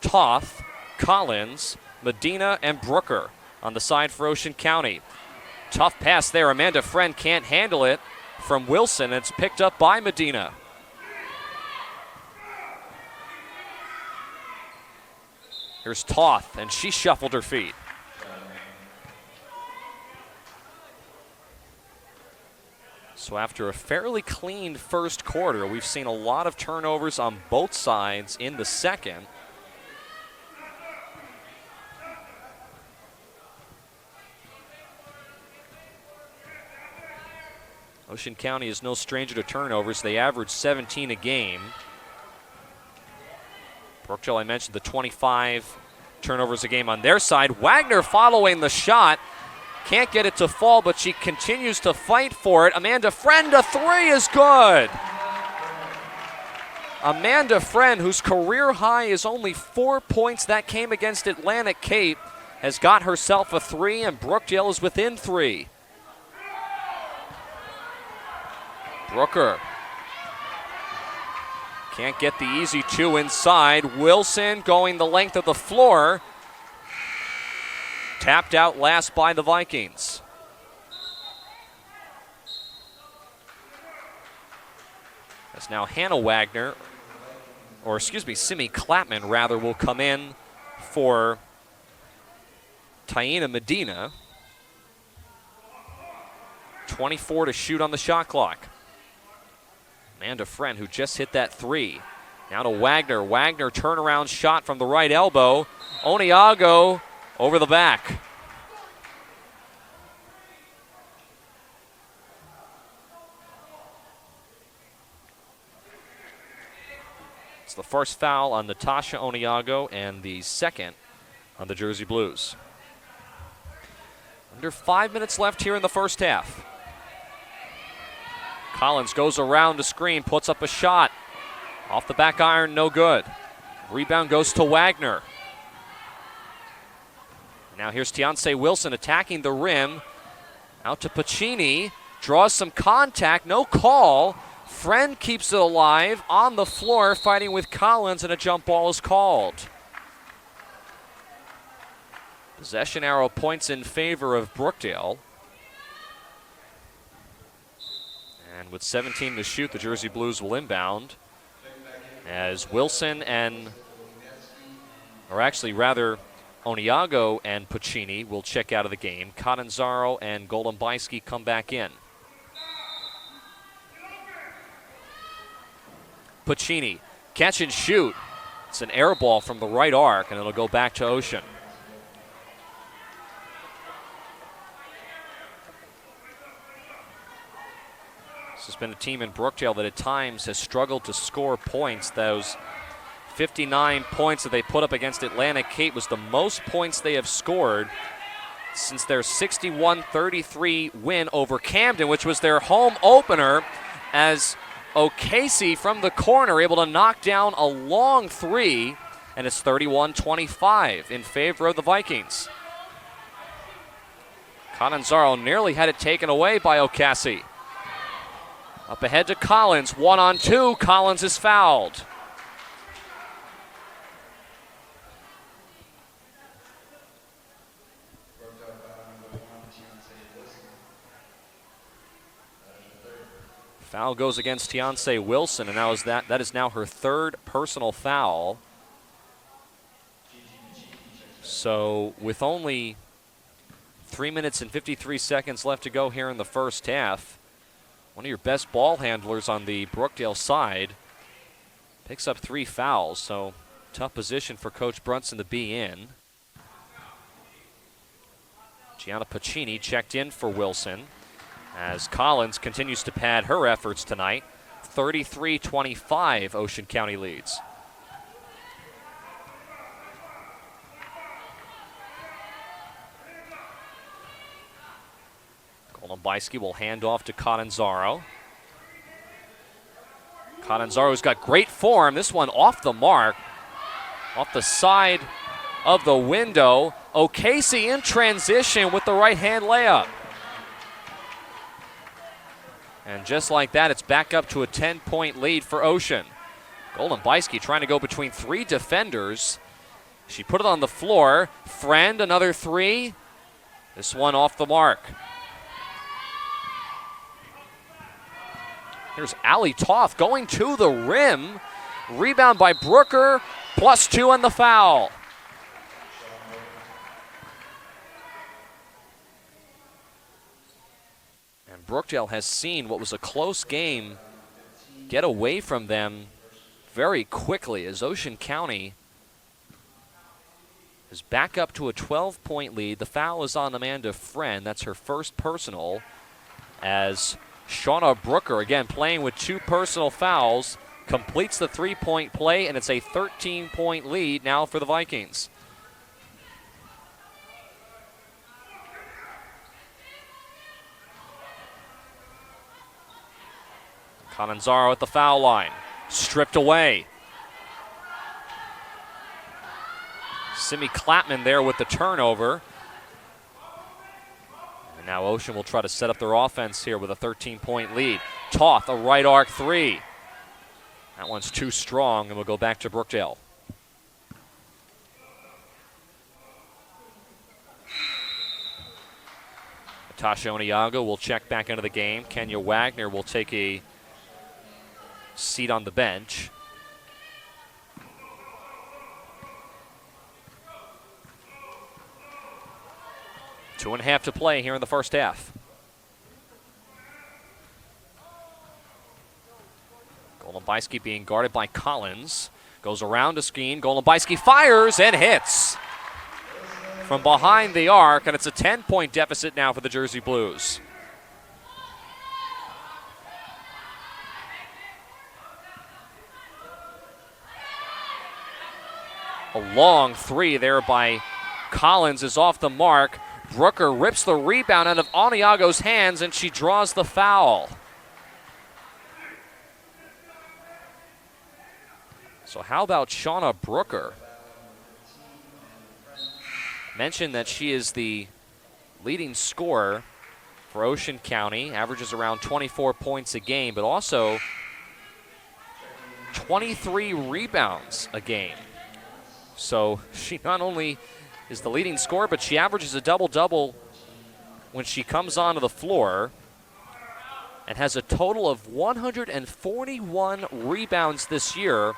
Toth, Collins, Medina, and Brooker on the side for Ocean County. Tough pass there. Amanda Friend can't handle it from Wilson. It's picked up by Medina. Here's Toth, and she shuffled her feet. So after a fairly clean first quarter, we've seen a lot of turnovers on both sides in the second. Ocean County is no stranger to turnovers. They average 17 a game. Brookdale, I mentioned the 25 turnovers a game on their side. Wagner following the shot. Can't get it to fall, but she continues to fight for it. Amanda Friend, a three is good. Amanda Friend, whose career high is only 4 points, that came against Atlantic Cape, has got herself a three, and Brookdale is within 3. Brooker can't get the easy 2 inside. Wilson going the length of the floor. Tapped out last by the Vikings. As now Hannah Wagner, or excuse me, Simi Clapman rather, will come in for Taina Medina. 24 to shoot on the shot clock. Amanda Friend, who just hit that three. Now to Wagner. Wagner turnaround shot from the right elbow. Oniago over the back. It's the first foul on Natasha Oniago and the second on the Jersey Blues. Under 5 minutes left here in the first half. Collins goes around the screen, puts up a shot. Off the back iron, no good. Rebound goes to Wagner. Now here's Tianse Wilson attacking the rim. Out to Pacini. Draws some contact, no call. Friend keeps it alive on the floor, fighting with Collins, and a jump ball is called. Possession arrow points in favor of Brookdale. And with 17 to shoot, the Jersey Blues will inbound as Wilson Oniago and Pacini will check out of the game. Catanzaro and Golombayski come back in. Pacini, catch and shoot. It's an air ball from the right arc, and it'll go back to Ocean. This has been a team in Brookdale that at times has struggled to score points. Those 59 points that they put up against Atlantic Cape was the most points they have scored since their 61-33 win over Camden, which was their home opener, as O'Casey from the corner able to knock down a long three, and it's 31-25 in favor of the Vikings. Catanzaro nearly had it taken away by O'Casey. Up ahead to Collins, 1-on-2. Collins is fouled. Foul goes against Tianse Wilson, and that is now her third personal foul. So with only 3 minutes and 53 seconds left to go here in the first half, one of your best ball handlers on the Brookdale side picks up 3 fouls, so tough position for Coach Brunson to be in. Gianna Pacini checked in for Wilson as Collins continues to pad her efforts tonight. 33-25 Ocean County leads. Columbisky will hand off to Catanzaro. Catanzaro's got great form. This one off the mark, off the side of the window. O'Casey in transition with the right-hand layup. And just like that, it's back up to a 10-point lead for Ocean. Columbisky trying to go between 3 defenders. She put it on the floor. Friend, another 3. This one off the mark. Here's Allie Toth going to the rim. Rebound by Brooker, +2 on the foul. And Brookdale has seen what was a close game get away from them very quickly as Ocean County is back up to a 12-point lead. The foul is on Amanda Friend. That's her first personal, as Shauna Brooker, again playing with 2 personal fouls, completes the 3-point play, and it's a 13-point lead now for the Vikings. Catanzaro at the foul line, stripped away. Simi Clapman there with the turnover. And now Ocean will try to set up their offense here with a 13-point lead. Toth, a right arc 3. That one's too strong, and we'll go back to Brookdale. Natasha Oniago will check back into the game. Kenya Wagner will take a seat on the bench. Two and a half to play here in the first half. Columbisky being guarded by Collins. Goes around to Skeen. Columbisky fires and hits from behind the arc, and it's a 10-point deficit now for the Jersey Blues. A long 3 there by Collins is off the mark. Brooker rips the rebound out of Oniago's hands, and she draws the foul. So how about Shauna Brooker? Mentioned that she is the leading scorer for Ocean County, averages around 24 points a game, but also 23 rebounds a game. So she not only is the leading scorer, but she averages a double-double when she comes onto the floor and has a total of 141 rebounds this year,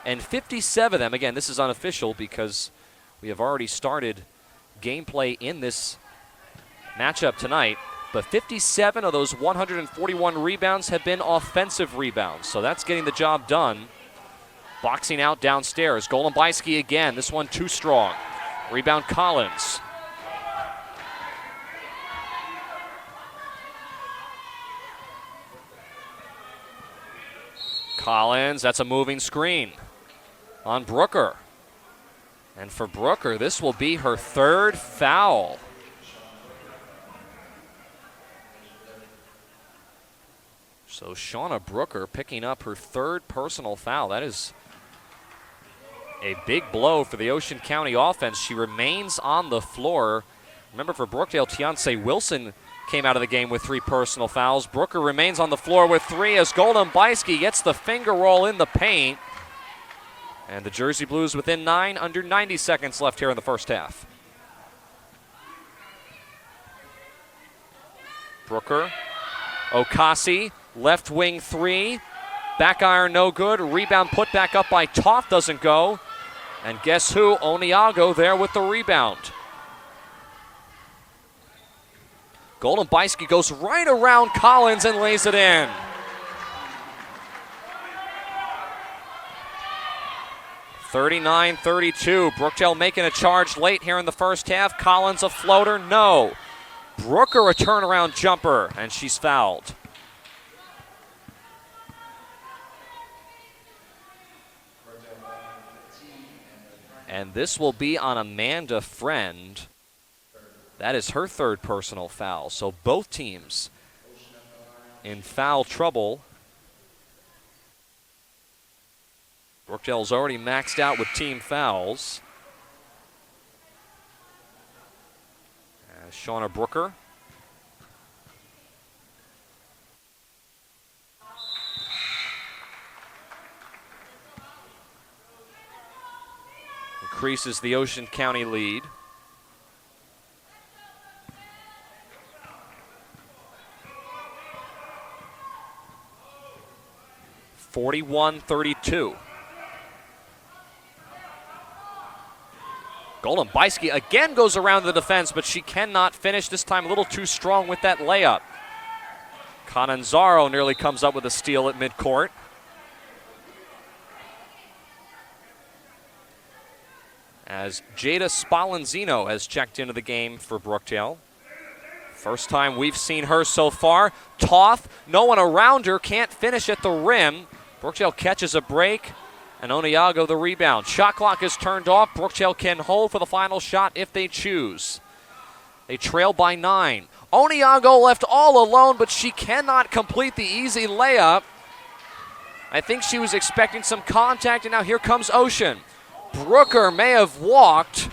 and 57 of them, again, this is unofficial because we have already started gameplay in this matchup tonight, but 57 of those 141 rebounds have been offensive rebounds, so that's getting the job done. Boxing out downstairs. Columbisky again. This one too strong. Rebound Collins. Collins, that's a moving screen on Brooker. And for Brooker, this will be her third foul. So Shauna Brooker picking up her third personal foul. That is a big blow for the Ocean County offense. She remains on the floor. Remember, for Brookdale, Tianse Wilson came out of the game with 3 personal fouls. Brooker remains on the floor with 3 as Golden Bysky gets the finger roll in the paint. And the Jersey Blues within 9, under 90 seconds left here in the first half. Brooker, Okasi, left wing 3. Back iron no good. Rebound put back up by Toth, doesn't go. And guess who? Oniago there with the rebound. Golden Bysky goes right around Collins and lays it in. (39-32). Brookdale making a charge late here in the first half. Collins a floater, no. Brooker a turnaround jumper, and she's fouled. And this will be on Amanda Friend. That is her 3rd personal foul. So both teams in foul trouble. Brookdale's already maxed out with team fouls. Shauna Brooker. Increases the Ocean County lead. (41-32). Golden Bysky again goes around the defense, but she cannot finish, this time a little too strong with that layup. Cananzaro nearly comes up with a steal at midcourt. As Jada Spallanzino has checked into the game for Brookdale. First time we've seen her so far. Toth, no one around her, can't finish at the rim. Brookdale catches a break, and Oniago the rebound. Shot clock is turned off. Brookdale can hold for the final shot if they choose. They trail by 9. Oniago left all alone, but she cannot complete the easy layup. I think she was expecting some contact, and now here comes Ocean. Brooker may have walked.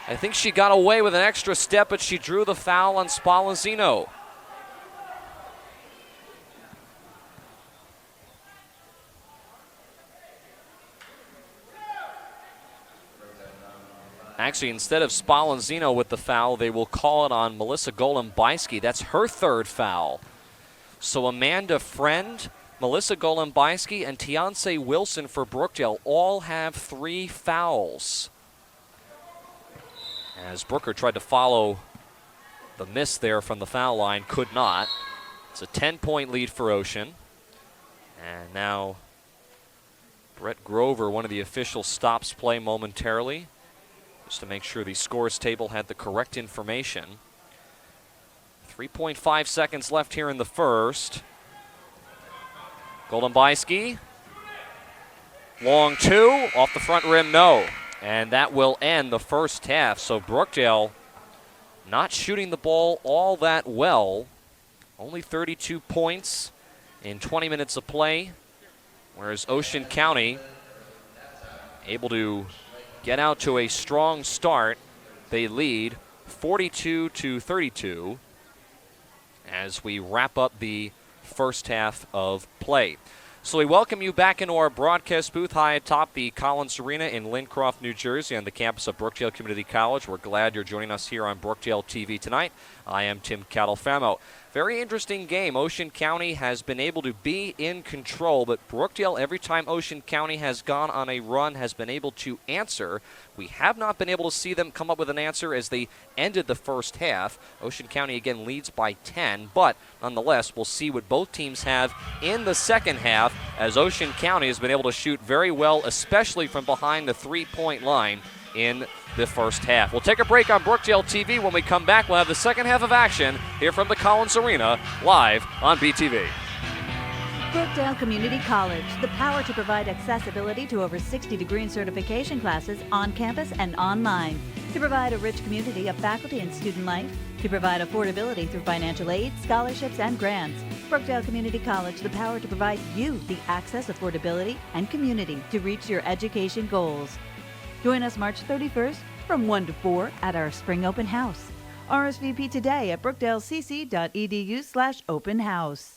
I think she got away with an extra step, but she drew the foul on Spallanzino. Actually, instead of Spallanzino with the foul, they will call it on Melissa Golden Bysky. That's her 3rd foul. So Amanda Friend, Melissa Golden Bysky, and Tiance Wilson for Brookdale all have 3 fouls. As Brooker tried to follow the miss there from the foul line, could not. It's a 10-point lead for Ocean. And now Brett Grover, one of the officials, stops play momentarily, just to make sure the scores table had the correct information. 3.5 seconds left here in the first. Golden Bysky. Long 2, off the front rim, no. And that will end the first half. So Brookdale not shooting the ball all that well. Only 32 points in 20 minutes of play. Whereas Ocean County able to get out to a strong start. They lead 42-32 as we wrap up the first half of play. So we welcome you back into our broadcast booth high atop the Collins Arena in Lincroft, New Jersey, on the campus of Brookdale Community College. We're glad you're joining us here on Brookdale TV tonight. I am Tim Catalfamo. Very interesting game. Ocean County has been able to be in control, but Brookdale, every time Ocean County has gone on a run, has been able to answer. We have not been able to see them come up with an answer as they ended the first half. Ocean County again leads by 10, but nonetheless, we'll see what both teams have in the second half as Ocean County has been able to shoot very well, especially from behind the three-point line in the first half. We'll take a break on Brookdale TV. When we come back, we'll have the second half of action here from the Collins Arena, live on BTV. Brookdale Community College, the power to provide accessibility to over 60 degree and certification classes on campus and online, to provide a rich community of faculty and student life, to provide affordability through financial aid, scholarships, and grants. Brookdale Community College, the power to provide you the access, affordability, and community to reach your education goals. Join us March 31st from 1 to 4 at our Spring Open House. RSVP today at brookdalecc.edu/open house.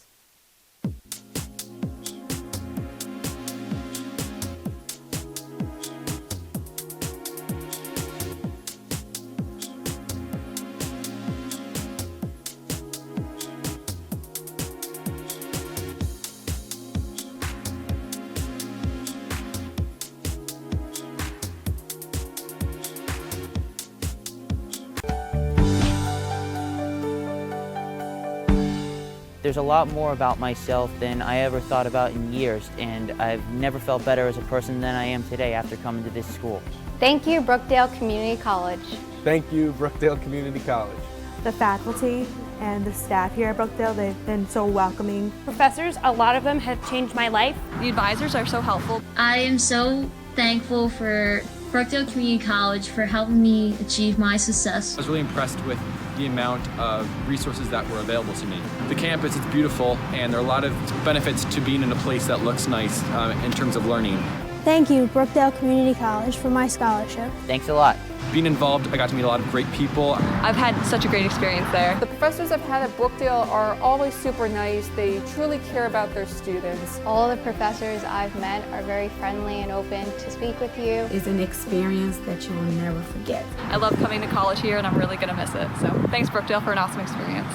There's a lot more about myself than I ever thought about in years, and I've never felt better as a person than I am today after coming to this school. Thank you, Brookdale Community College. Thank you, Brookdale Community College. The faculty and the staff here at Brookdale, they've been so welcoming. Professors, a lot of them have changed my life. The advisors are so helpful. I am so thankful for Brookdale Community College for helping me achieve my success. I was really impressed with the amount of resources that were available to me. The campus, it's beautiful, and there are a lot of benefits to being in a place that looks nice in terms of learning. Thank you, Brookdale Community College, for my scholarship. Thanks a lot. Being involved, I got to meet a lot of great people. I've had such a great experience there. The professors I've had at Brookdale are always super nice. They truly care about their students. All the professors I've met are very friendly and open to speak with you. It's an experience that you will never forget. I love coming to college here and I'm really going to miss it. So thanks, Brookdale, for an awesome experience.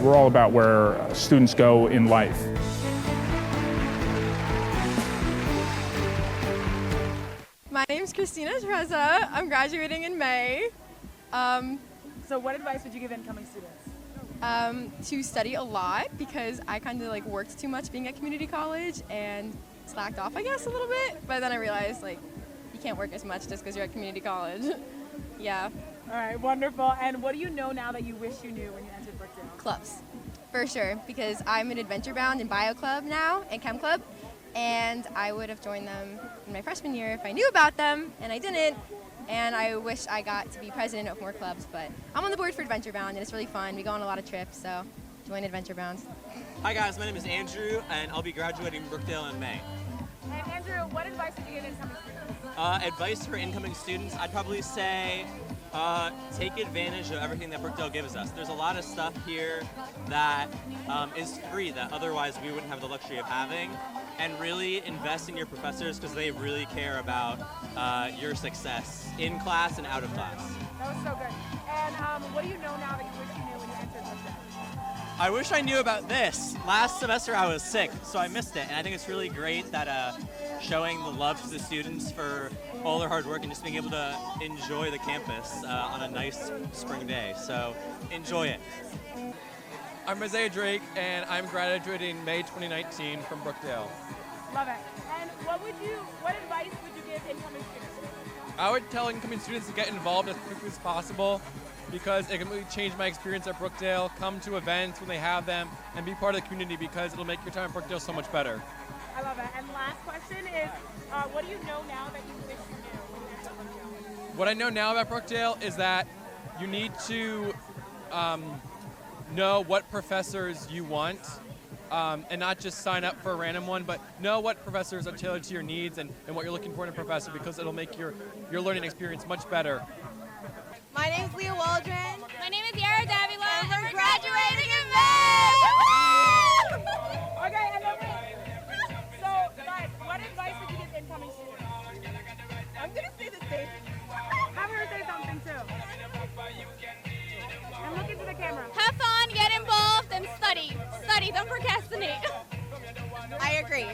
We're all about where students go in life. My name's Christina Treza. I'm graduating in May. So what advice would you give incoming students? To study a lot because I kind of worked too much being at community college and slacked off, I guess, a little bit. But then I realized you can't work as much just because you're at community college. Yeah. All right, wonderful. And what do you know now that you wish you knew when you entered Brookdale? Clubs, for sure, because I'm an adventure bound in bio club now and chem club, and I would have joined them in my freshman year if I knew about them, and I didn't. And I wish I got to be president of more clubs, but I'm on the board for Adventure Bound, and it's really fun. We go on a lot of trips, so join Adventure Bound. Hi guys, my name is Andrew, and I'll be graduating Brookdale in May. And Andrew, what advice would you give incoming students? Advice for incoming students, I'd probably say take advantage of everything that Brookdale gives us. There's a lot of stuff here that is free that otherwise we wouldn't have the luxury of having. And really invest in your professors because they really care about your success in class and out of class. That was so good. And what do you know now that you wish you knew when you entered Brookdale? I wish I knew about this. Last semester I was sick, so I missed it. And I think it's really great that showing the love to the students for all their hard work and just being able to enjoy the campus on a nice spring day. So enjoy it. I'm Isaiah Drake, and I'm graduating May 2019 from Brookdale. Love it. And what advice would you give incoming students? I would tell incoming students to get involved as quickly as possible because it can really change my experience at Brookdale. Come to events when they have them and be part of the community because it'll make your time at Brookdale so much better. I love it. And last question is, what do you know now that you wish you knew when you entered Brookdale? What I know now about Brookdale is that you need to know what professors you want and not just sign up for a random one, but know what professors are tailored to your needs and what you're looking for in a professor because it'll make your learning experience much better. My name's Leah Waldron. My name is Yara Davila, and we're graduating in May! Okay, and then so guys, what advice would you give incoming students? I'm gonna say the same. Have her say something too. And look into the camera. Have fun, get involved, and study. Study, don't procrastinate. I agree.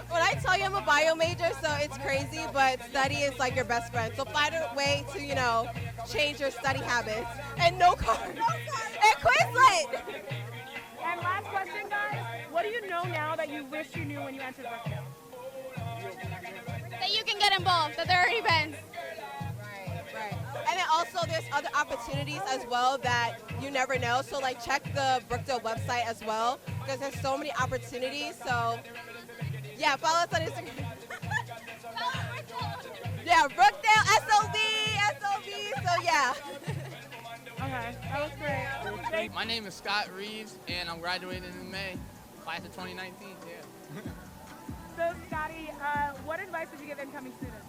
When I tell you I'm a bio major, so it's crazy, but study is like your best friend. So find a way to, change your study habits. And no cards. And Quizlet! And last question, guys. What do you know now that you wish you knew when you entered Brookdale? That you can get involved, that there are events. Right. And then also there's other opportunities as well that you never know. So check the Brookdale website as well because there's so many opportunities. So yeah, follow us on Instagram. Yeah, Brookdale, SOB. So yeah. Okay, that was great. My name is Scott Reeves and I'm graduating in May, class of 2019. Yeah. So, Scotty, what advice would you give incoming students?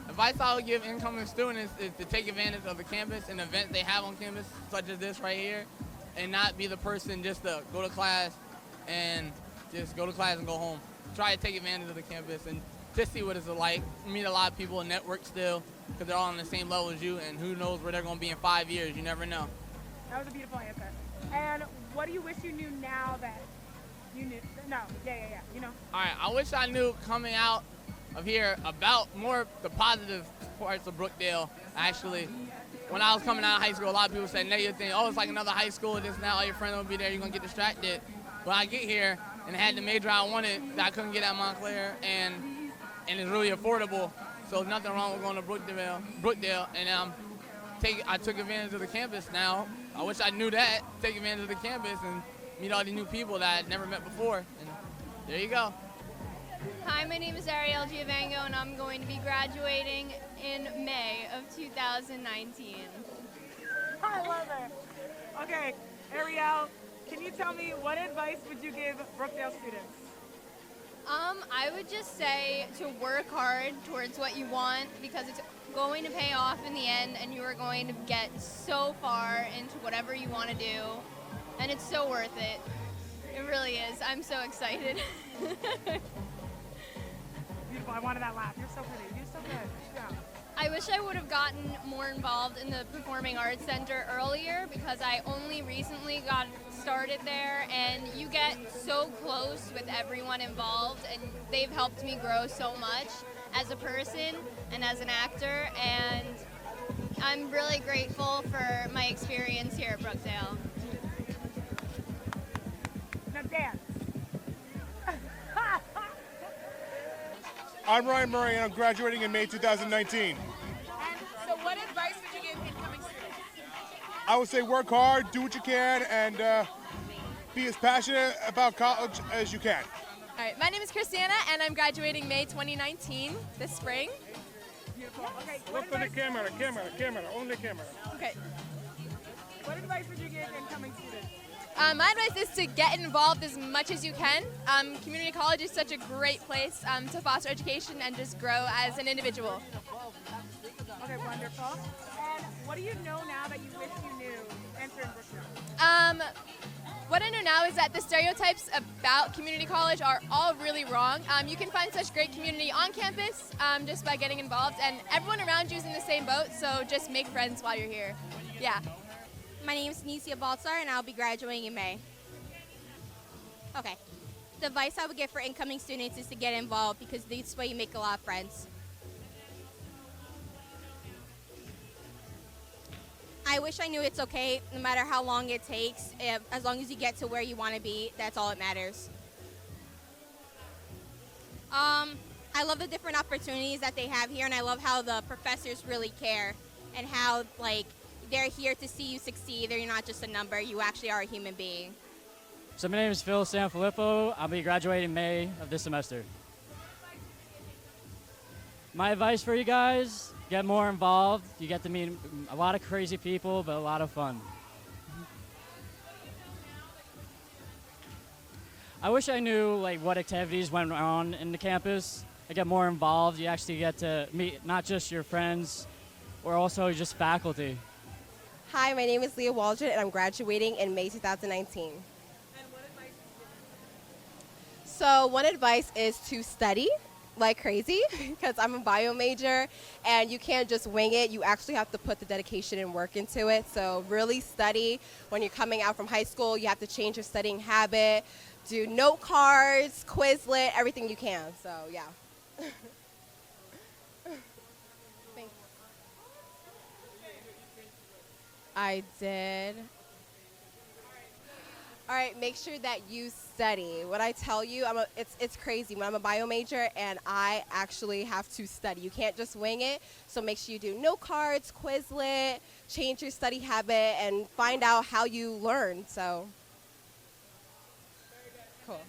Advice I would give incoming students is to take advantage of the campus and events they have on campus, such as this right here, and not be the person just to go to class and go home. Try to take advantage of the campus and just see what it's like. Meet a lot of people and network still, because they're all on the same level as you, and who knows where they're going to be in 5 years. You never know. That was a beautiful answer. And what do you wish you knew now that you knew? No, yeah. You know. All right, I wish I knew coming out of here about more the positive parts of Brookdale. Actually, when I was coming out of high school, a lot of people said negative things. Oh, it's like another high school. This now, all your friends will be there. You're gonna get distracted. But I get here and had the major I wanted that I couldn't get at Montclair, and it's really affordable. So there's nothing wrong with going to Brookdale, and I took advantage of the campus now. I wish I knew that. Take advantage of the campus and meet all these new people that I'd never met before. And there you go. Hi, my name is Ariel Giovango, and I'm going to be graduating in May of 2019. I love it. Okay, Ariel, can you tell me what advice would you give Brookdale students? I would just say to work hard towards what you want, because it's going to pay off in the end, and you are going to get so far into whatever you want to do, and it's so worth it. It really is. I'm so excited. Beautiful. I wanted that laugh. You're so pretty. You're so good. Yeah. I wish I would have gotten more involved in the Performing Arts Center earlier, because I only recently got started there, and you get so close with everyone involved, and they've helped me grow so much as a person and as an actor, and I'm really grateful for my experience here at Brookdale. Now dance. I'm Ryan Murray, and I'm graduating in May 2019. And so what advice would you give incoming students? I would say work hard, do what you can, and be as passionate about college as you can. All right, my name is Christiana, and I'm graduating May 2019, this spring. Beautiful. Okay. Look for the camera, only camera. Okay. What advice would you give incoming students? My advice is to get involved as much as you can. Community college is such a great place to foster education and just grow as an individual. Okay, wonderful. And what do you know now that you wish you knew entering Brookdale? What I know now is that the stereotypes about community college are all really wrong. You can find such great community on campus just by getting involved, and everyone around you is in the same boat, so just make friends while you're here. Yeah. My name is Nisia Baltzar, and I'll be graduating in May. Okay. The advice I would give for incoming students is to get involved, because this way you make a lot of friends. I wish I knew it's okay, no matter how long it takes. As long as you get to where you want to be, that's all that matters. I love the different opportunities that they have here, and I love how the professors really care, and how, like, they're here to see you succeed. They're not just a number. You actually are a human being. So my name is Phil Sanfilippo. I'll be graduating in May of this semester. My advice for you guys, get more involved. You get to meet a lot of crazy people, but a lot of fun. I wish I knew what activities went on in the campus. I get more involved. You actually get to meet not just your friends, or also just faculty. Hi, my name is Leah Waldron, and I'm graduating in May 2019. So one advice is to study like crazy, because I'm a bio major, and you can't just wing it. You actually have to put the dedication and work into it. So really study. When you're coming out from high school, you have to change your studying habit, do note cards, Quizlet, everything you can. So yeah. I did. All right, make sure that you study. What I tell you, it's crazy. When I'm a bio major and I actually have to study. You can't just wing it. So make sure you do note cards, Quizlet, change your study habit, and find out how you learn. So, cool.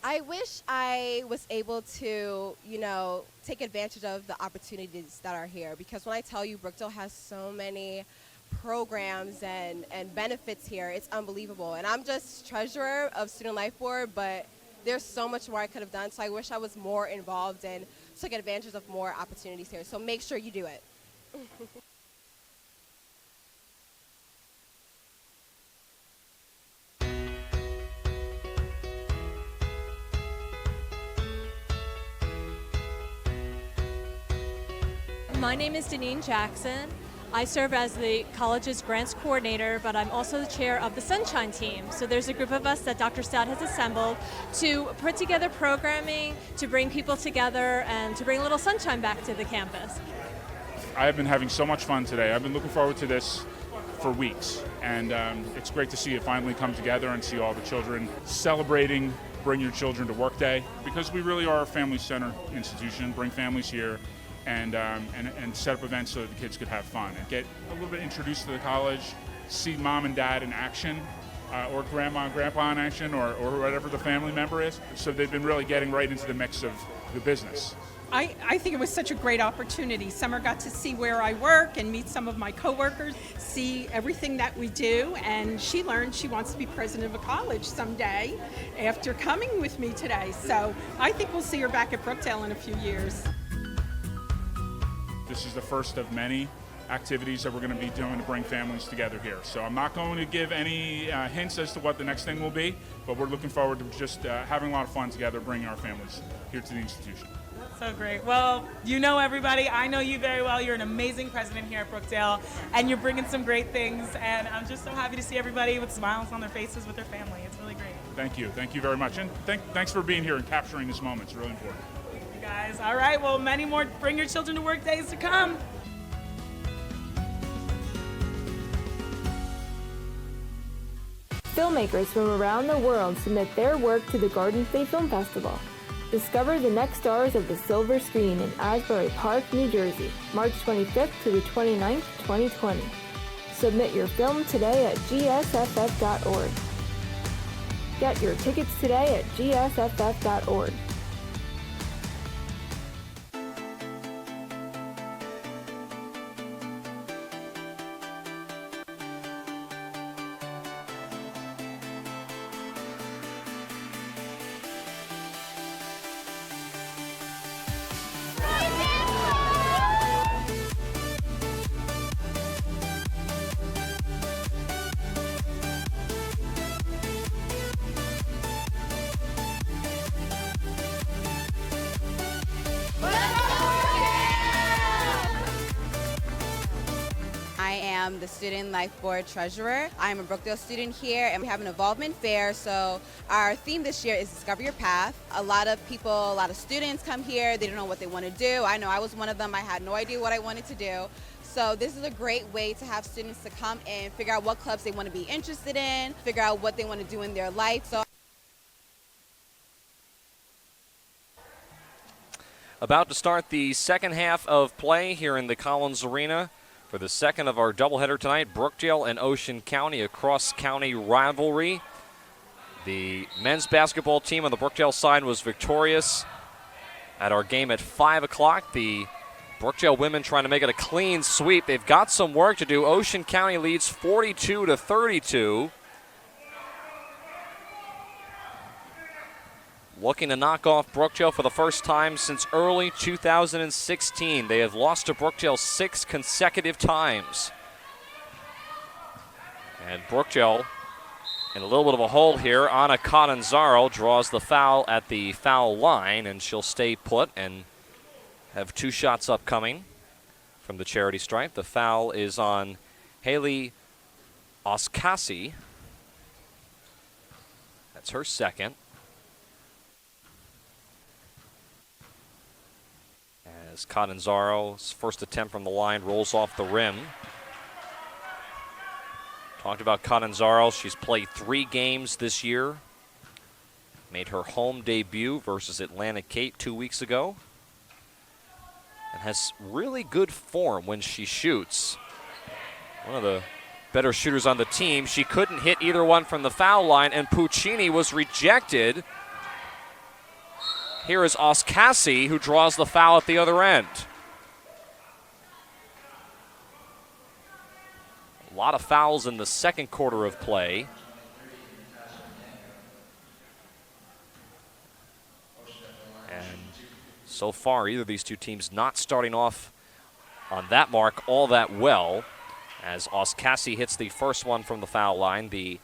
I wish I was able to, take advantage of the opportunities that are here, because when I tell you Brookdale has so many programs and benefits here. It's unbelievable. And I'm just treasurer of Student Life Board, but there's so much more I could have done. So I wish I was more involved and took advantage of more opportunities here. So make sure you do it. My name is Deneen Jackson. I serve as the college's grants coordinator, but I'm also the chair of the Sunshine Team. So there's a group of us that Dr. Stout has assembled to put together programming, to bring people together, and to bring a little sunshine back to the campus. I have been having so much fun today. I've been looking forward to this for weeks, and it's great to see it finally come together and see all the children celebrating Bring Your Children to Work Day, because we really are a family-centered institution. Bring families here and set up events so that the kids could have fun and get a little bit introduced to the college, see mom and dad in action, or grandma and grandpa in action, or whatever the family member is. So they've been really getting right into the mix of the business. I think it was such a great opportunity. Summer got to see where I work and meet some of my coworkers, see everything that we do, and she learned she wants to be president of a college someday after coming with me today. So I think we'll see her back at Brookdale in a few years. This is the first of many activities that we're going to be doing to bring families together here. So I'm not going to give any hints as to what the next thing will be, but we're looking forward to just having a lot of fun together, bringing our families here to the institution. So great. Well, you know everybody. I know you very well. You're an amazing president here at Brookdale, and you're bringing some great things, and I'm just so happy to see everybody with smiles on their faces with their family. It's really great. Thank you. Thank you very much. And thanks for being here and capturing this moment. It's really important. You guys. All right. Well, many more Bring Your Children to Work days to come. Filmmakers from around the world submit their work to the Garden State Film Festival. Discover the next stars of the silver screen in Asbury Park, New Jersey, March 25th to the 29th, 2020. Submit your film today at gsff.org. Get your tickets today at gsff.org. I'm the Student Life Board Treasurer. I'm a Brookdale student here, and we have an involvement fair. So our theme this year is Discover Your Path. A lot of people, a lot of students come here. They don't know what they want to do. I know I was one of them. I had no idea what I wanted to do. So this is a great way to have students to come and figure out what clubs they want to be interested in, figure out what they want to do in their life. So about to start the second half of play here in the Collins Arena for the second of our doubleheader tonight, Brookdale and Ocean County, a cross-county rivalry. The men's basketball team on the Brookdale side was victorious at our game at 5 o'clock. The Brookdale women trying to make it a clean sweep. They've got some work to do. Ocean County leads 42-32. Looking to knock off Brookdale for the first time since early 2016. They have lost to Brookdale 6 consecutive times. And Brookdale in a little bit of a hole here. Anna Catanzaro draws the foul at the foul line, and she'll stay put and have 2 shots upcoming from the charity stripe. The foul is on Haley Oskasi. That's her second. As Catanzaro's first attempt from the line rolls off the rim. Talked about Catanzaro. She's played 3 games this year. Made her home debut versus Atlantic Cape 2 weeks ago. And has really good form when she shoots. One of the better shooters on the team. She couldn't hit either one from the foul line, and Puccini was rejected. Here is Oskasi, who draws the foul at the other end. A lot of fouls in the second quarter of play. And so far, either of these two teams not starting off on that mark all that well, as Oskassi hits the first one from the foul line. The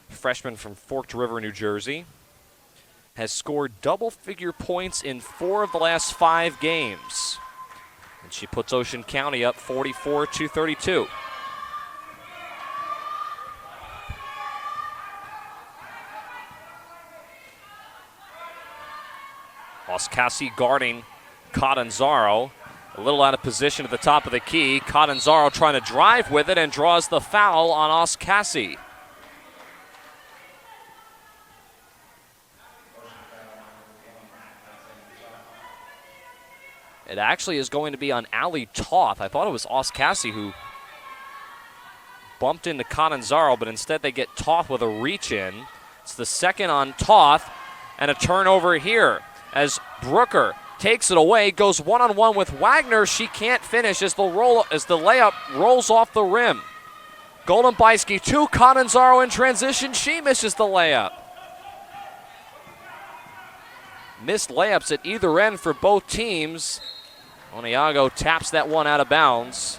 freshman from Forked River, New Jersey, has scored double-figure points in 4 of the last 5 games. And she puts Ocean County up 44-32. Oskassi guarding Catanzaro. A little out of position at the top of the key. Catanzaro trying to drive with it and draws the foul on Oskassi. It actually is going to be on Allie Toth. I thought it was Oskassi who bumped into Catanzaro, but instead they get Toth with a reach in. It's the second on Toth, and a turnover here as Brooker takes it away, goes one-on-one with Wagner. She can't finish as the layup rolls off the rim. Golden Bysky to Catanzaro in transition. She misses the layup. Missed layups at either end for both teams. Oniago taps that one out of bounds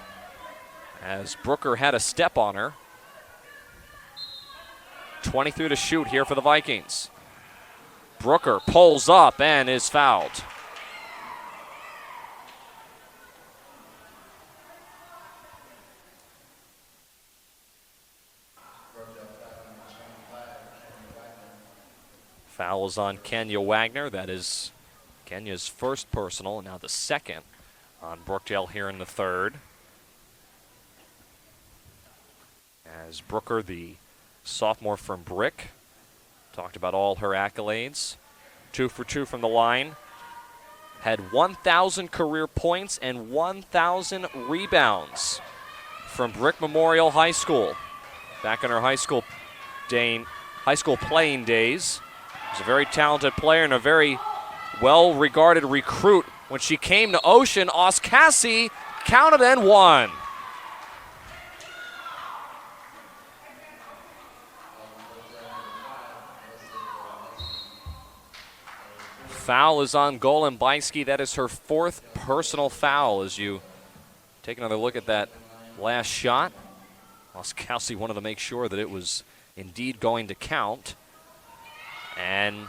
as Brooker had a step on her. 23 to shoot here for the Vikings. Brooker pulls up and is fouled. Foul is on Kenya Wagner. That is Kenya's first personal, and now the second on Brookdale here in the third. As Brooker, the sophomore from Brick, talked about all her accolades. 2 for 2 from the line. Had 1,000 career points and 1,000 rebounds from Brick Memorial High School. Back in her high school playing days. She's a very talented player and a very well-regarded recruit. When she came to Ocean, Oskassi counted and won. Foul is on Golden Bysky. That is her 4th personal foul. As you take another look at that last shot, Oskassi wanted to make sure that it was indeed going to count. And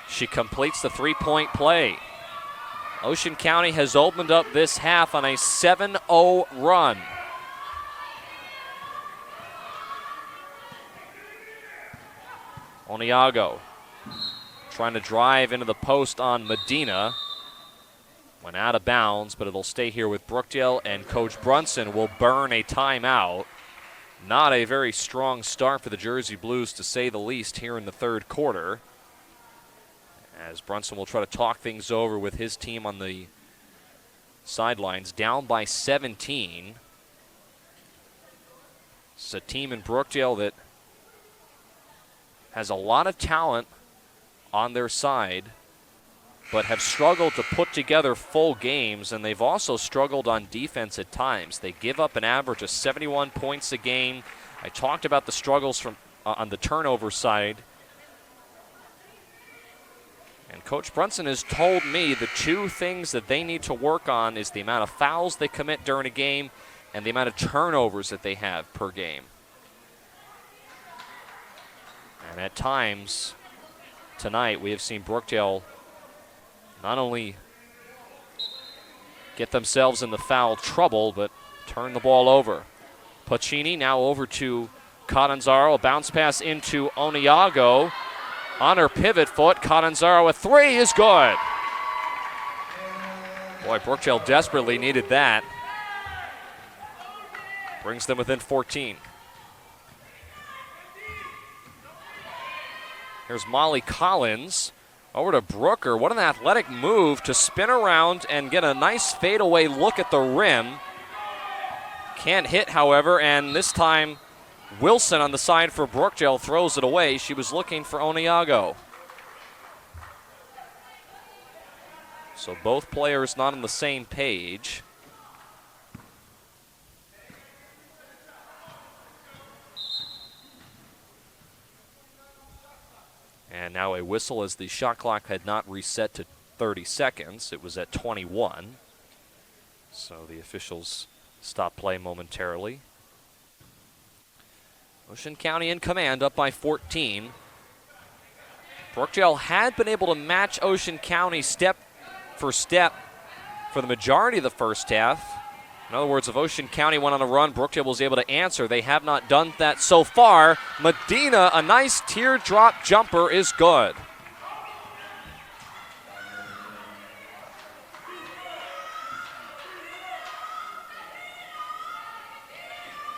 she completes the 3-point play. Ocean County has opened up this half on a 7-0 run. Oniago trying to drive into the post on Medina. Went out of bounds, but it'll stay here with Brookdale, and Coach Brunson will burn a timeout. Not a very strong start for the Jersey Blues, to say the least, here in the third quarter, as Brunson will try to talk things over with his team on the sidelines. Down by 17. It's a team in Brookdale that has a lot of talent on their side, but have struggled to put together full games, and they've also struggled on defense at times. They give up an average of 71 points a game. I talked about the struggles from on the turnover side. And Coach Brunson has told me the 2 things that they need to work on is the amount of fouls they commit during a game and the amount of turnovers that they have per game. And at times tonight we have seen Brookdale not only get themselves in the foul trouble, but turn the ball over. Pacini now over to Catanzaro. A bounce pass into Oniago. On her pivot foot, Catanzaro, a 3 is good. Boy, Brookdale desperately needed that. Brings them within 14. Here's Molly Collins. Over to Brooker. What an athletic move to spin around and get a nice fadeaway look at the rim. Can't hit, however, and this time Wilson on the side for Brookdale throws it away. She was looking for Oniago. So both players not on the same page. And now a whistle as the shot clock had not reset to 30 seconds. It was at 21. So the officials stop play momentarily. Ocean County in command, up by 14. Brookdale had been able to match Ocean County step for step for the majority of the first half. In other words, if Ocean County went on a run, Brookdale was able to answer. They have not done that so far. Medina, a nice teardrop jumper, is good.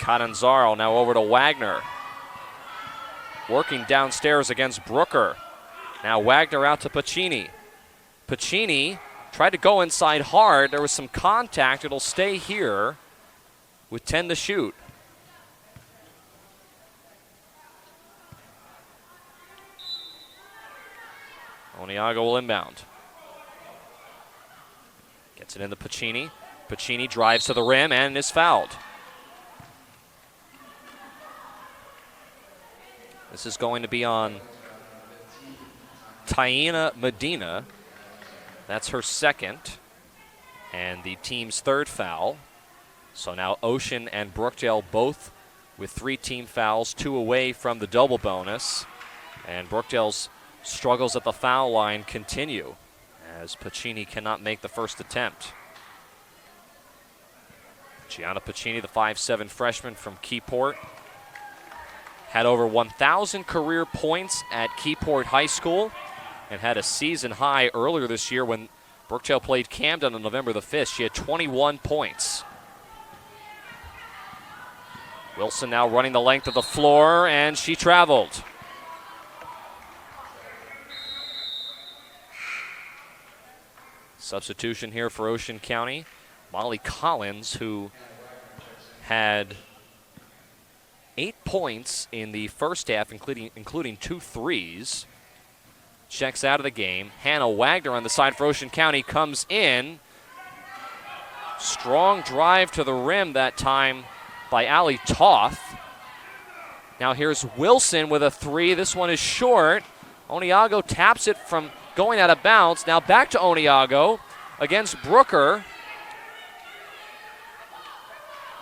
Catanzaro now over to Wagner. Working downstairs against Brooker. Now Wagner out to Pacini. Pacini tried to go inside hard. There was some contact. It'll stay here with 10 to shoot. Oniago will inbound. Gets it into Pacini. Pacini drives to the rim and is fouled. This is going to be on Taina Medina. That's her second, and the team's third foul. So now Ocean and Brookdale both with 3 team fouls, 2 away from the double bonus. And Brookdale's struggles at the foul line continue as Pacini cannot make the first attempt. Gianna Pacini, the 5'7" freshman from Keyport, had over 1,000 career points at Keyport High School and had a season high earlier this year when Brookdale played Camden on November the 5th. She had 21 points. Wilson now running the length of the floor, and she traveled. Substitution here for Ocean County. Molly Collins, who had 8 points in the first half, including 2 threes. Checks out of the game. Hannah Wagner on the side for Ocean County comes in. Strong drive to the rim that time by Allie Toth. Now here's Wilson with a 3. This one is short. Oniago taps it from going out of bounds. Now back to Oniago against Brooker.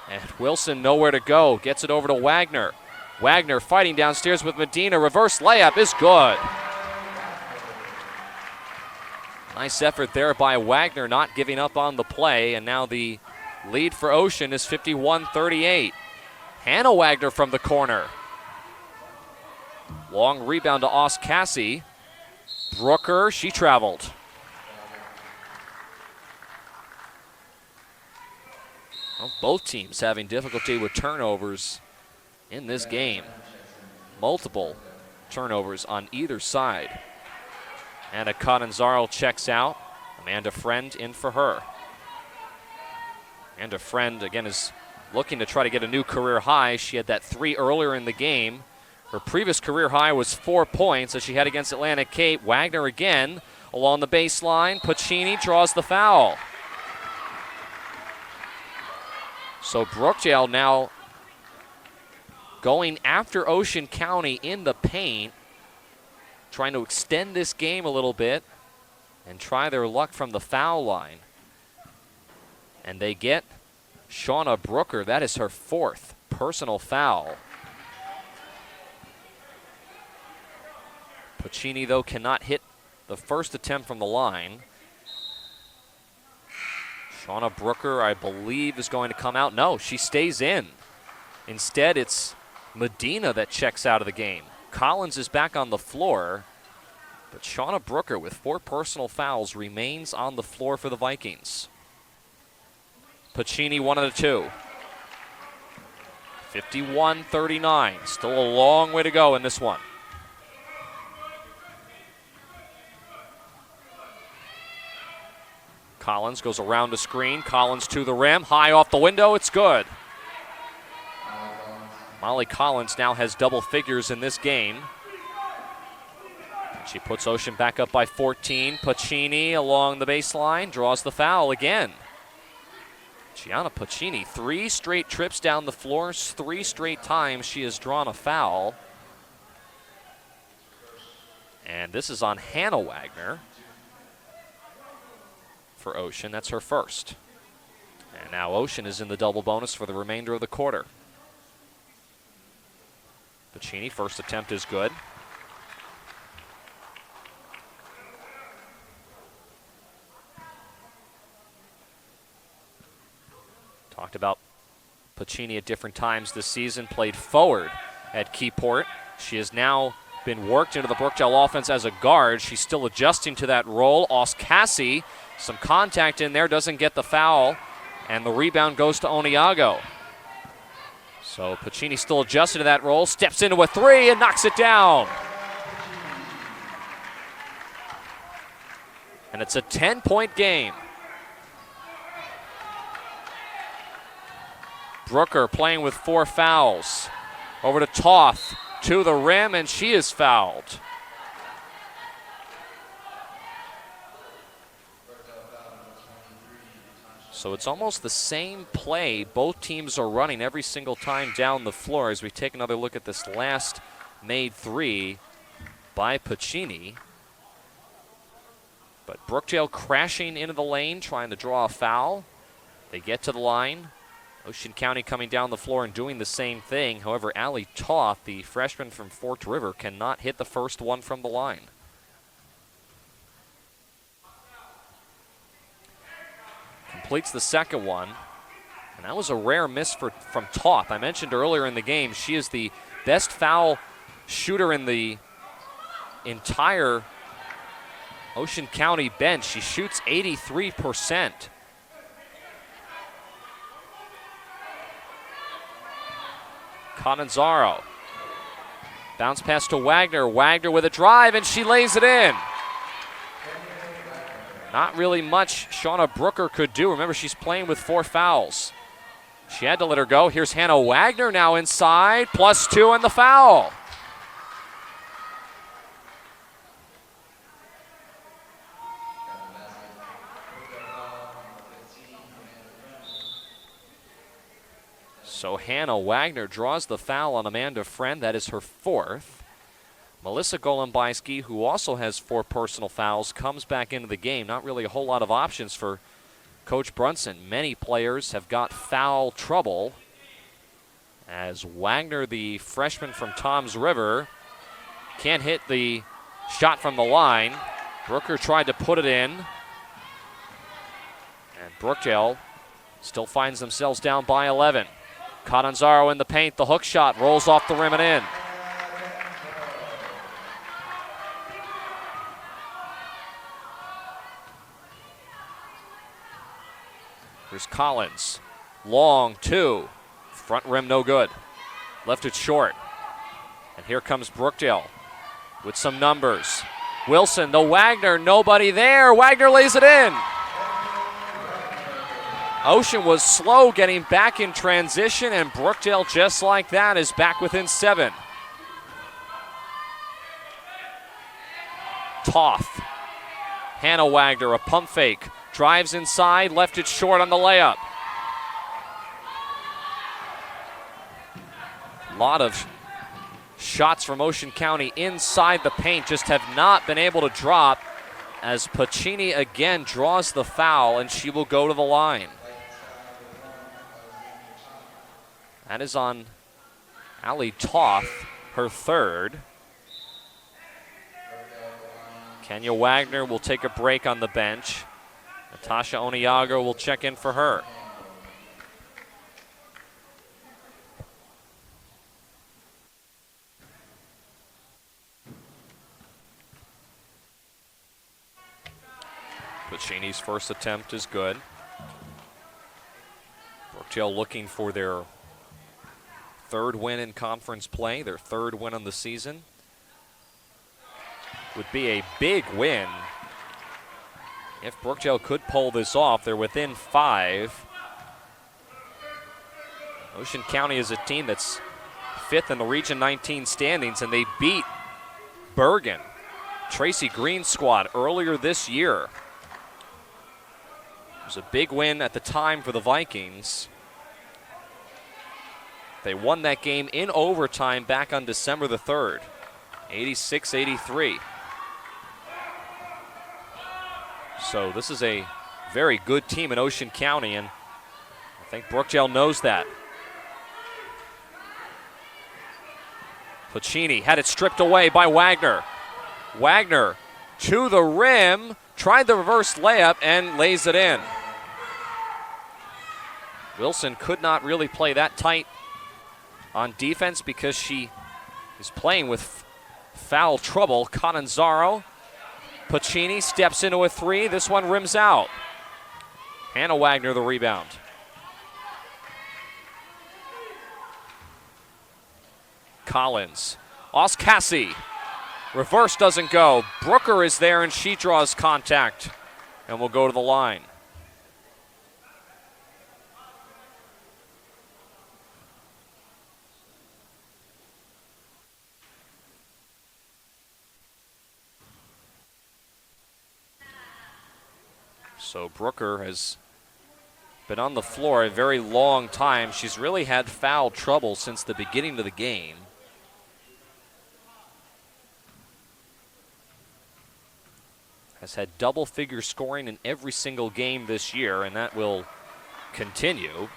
And Wilson nowhere to go. Gets it over to Wagner. Wagner fighting downstairs with Medina. Reverse layup is good. Nice effort there by Wagner, not giving up on the play. And now the lead for Ocean is 51-38. Hannah Wagner from the corner. Long rebound to Os Cassie. Brooker, she traveled. Well, both teams having difficulty with turnovers in this game. Multiple turnovers on either side. Anna Catanzaro checks out. Amanda Friend in for her. Amanda Friend, again, is looking to try to get a new career high. She had that 3 earlier in the game. Her previous career high was 4 points that she had against Atlantic Cape. Wagner again along the baseline. Pacini draws the foul. So Brookdale now going after Ocean County in the paint, trying to extend this game a little bit and try their luck from the foul line. And they get Shauna Brooker. That is her 4th personal foul. Pacini, though, cannot hit the first attempt from the line. Shauna Brooker, I believe, is going to come out. No, she stays in. Instead, it's Medina that checks out of the game. Collins is back on the floor, but Shauna Brooker, with 4 personal fouls, remains on the floor for the Vikings. Pacini, 1 of the 2. 51-39. Still a long way to go in this one. Collins goes around the screen. Collins to the rim. High off the window. It's good. Molly Collins now has double figures in this game. She puts Ocean back up by 14. Pacini along the baseline. Draws the foul again. Gianna Pacini, 3 straight trips down the floor. 3 straight times she has drawn a foul. And this is on Hannah Wagner for Ocean. That's her first. And now Ocean is in the double bonus for the remainder of the quarter. Pacini, first attempt is good. Talked about Pacini at different times this season, played forward at Keyport. She has now been worked into the Brookdale offense as a guard. She's still adjusting to that role. Cassie, some contact in there, doesn't get the foul, and the rebound goes to Oniago. So Pacini still adjusted to that role, steps into a three and knocks it down. And it's a 10-point game. Brooker playing with 4 fouls. Over to Toth, to the rim, and she is fouled. So it's almost the same play both teams are running every single time down the floor as we take another look at this last made three by Pacini. But Brookdale crashing into the lane, trying to draw a foul. They get to the line. Ocean County coming down the floor and doing the same thing. However, Allie Toth, the freshman from Fort River, cannot hit the first one from the line. Completes the second one. And that was a rare miss from Toth. I mentioned earlier in the game, she is the best foul shooter in the entire Ocean County bench. She shoots 83%. Cananzaro. Bounce pass to Wagner. Wagner with a drive, and she lays it in. Not really much Shauna Brooker could do. Remember, she's playing with 4 fouls. She had to let her go. Here's Hannah Wagner now inside. +2 and the foul. So Hannah Wagner draws the foul on Amanda Friend. That is her 4th. Melissa Golombisky, who also has 4 personal fouls, comes back into the game. Not really a whole lot of options for Coach Brunson. Many players have got foul trouble as Wagner, the freshman from Toms River, can't hit the shot from the line. Brooker tried to put it in. And Brookdale still finds themselves down by 11. Cananzaro in the paint, the hook shot rolls off the rim and in. Here's Collins, long 2, front rim no good. Left it short. And here comes Brookdale with some numbers. Wilson, the Wagner, nobody there. Wagner lays it in. Ocean was slow getting back in transition, and Brookdale, just like that, is back within 7. Toth. Hannah Wagner, a pump fake. Drives inside, left it short on the layup. A lot of shots from Ocean County inside the paint just have not been able to drop as Pacini again draws the foul, and she will go to the line. That is on Allie Toth, her 3rd. Kenya Wagner will take a break on the bench. Natasha Oniago will check in for her. Pacini's first attempt is good. Brookdale looking for their 3rd win in conference play, their 3rd win on the season. Would be a big win if Brookdale could pull this off. They're within 5. Ocean County is a team that's 5th in the Region 19 standings, and they beat Bergen, Tracy Green's squad, earlier this year. It was a big win at the time for the Vikings. They won that game in overtime back on December the 3rd, 86-83. So this is a very good team in Ocean County, and I think Brookdale knows that. Pacini had it stripped away by Wagner. Wagner to the rim, tried the reverse layup and lays it in. Wilson could not really play that tight on defense because she is playing with foul trouble. Cananzaro. Pacini steps into a three. This one rims out. Hannah Wagner the rebound. Collins. Oskasi. Reverse doesn't go. Brooker is there and she draws contact and will go to the line. So Brooker has been on the floor a very long time. She's really had foul trouble since the beginning of the game. Has had double-figure scoring in every single game this year, and that will continue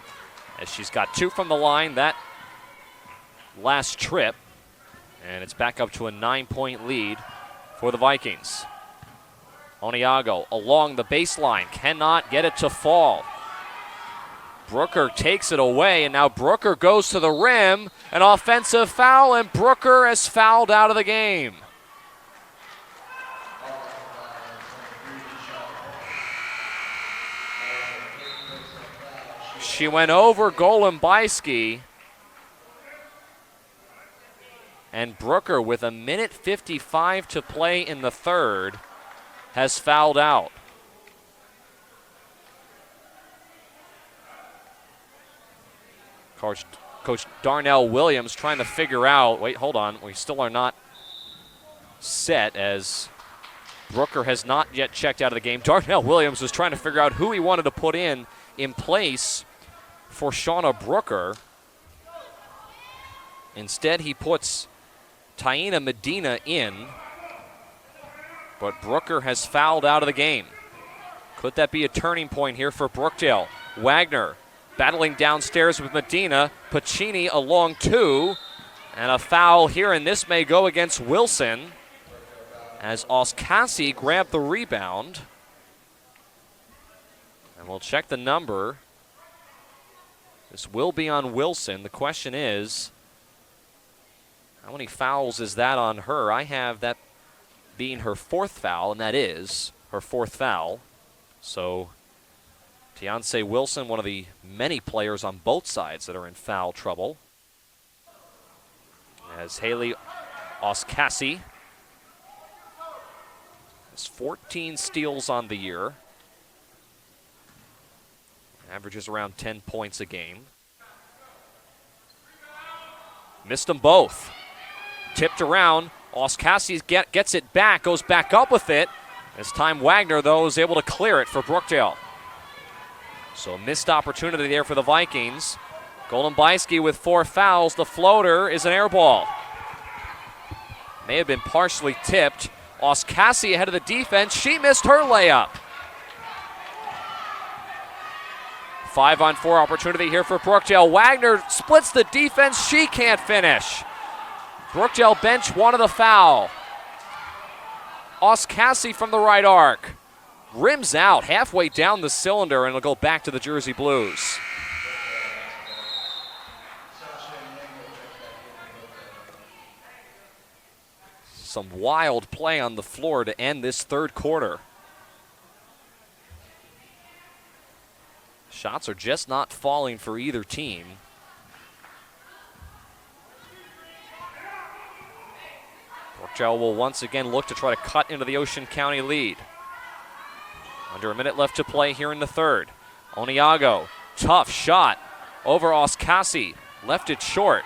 as she's got 2 from the line that last trip, and it's back up to a 9-point lead for the Vikings. Oniago along the baseline, cannot get it to fall. Brooker takes it away, and now Brooker goes to the rim. An offensive foul, and Brooker has fouled out of the game. She went over Golombisky, and Brooker, with 1:55 to play in the third, has fouled out. Coach Darnell Williams trying to figure out, wait, hold on, we still are not set as Brooker has not yet checked out of the game. Darnell Williams was trying to figure out who he wanted to put in place for Shauna Brooker. Instead, he puts Taina Medina in, but Brooker has fouled out of the game. Could that be a turning point here for Brookdale? Wagner battling downstairs with Medina. Pacini along 2. And a foul here, and this may go against Wilson as Oskasi grabbed the rebound. And we'll check the number. This will be on Wilson. The question is, how many fouls is that on her? I have that being her 4th foul, and that is her 4th foul. So Tiance Wilson, one of the many players on both sides that are in foul trouble. As Haley Oskasi has 14 steals on the year. Averages around 10 points a game. Missed them both. Tipped around. Oskasi gets it back, goes back up with it. This time Wagner, though, is able to clear it for Brookdale. So missed opportunity there for the Vikings. Golombisky with 4 fouls. The floater is an air ball. May have been partially tipped. Oskasi ahead of the defense. She missed her layup. 5-on-4 opportunity here for Brookdale. Wagner splits the defense. She can't finish. Brookdale bench wanted a foul. Oskasi from the right arc. Rims out halfway down the cylinder, and it'll go back to the Jersey Blues. Some wild play on the floor to end this third quarter. Shots are just not falling for either team. Brookdale will once again look to try to cut into the Ocean County lead. Under a minute left to play here in the third. Oniago, tough shot over Oskasi, left it short.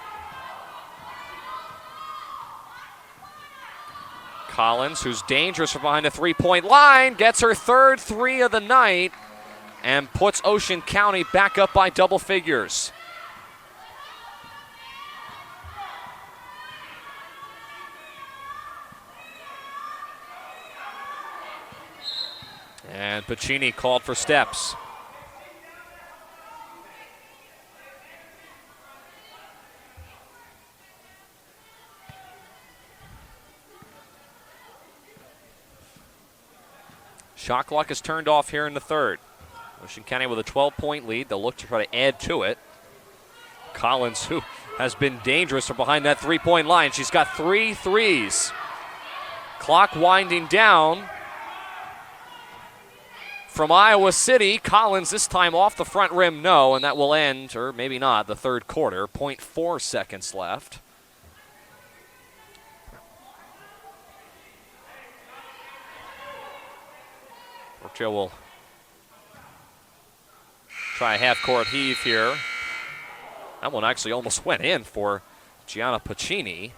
Collins, who's dangerous from behind the three-point line, gets her third 3 of the night and puts Ocean County back up by double figures. And Pacini called for steps. Shot clock is turned off here in the third. Ocean County with a 12-point lead. They'll look to try to add to it. Collins, who has been dangerous from behind that three-point line. She's got 3 threes. Clock winding down from Iowa City. Collins this time off the front rim, no, and that will end, or maybe not, the third quarter. 0.4 seconds left. Brookdale will try a half-court heave here. That one actually almost went in for Gianna Pacini.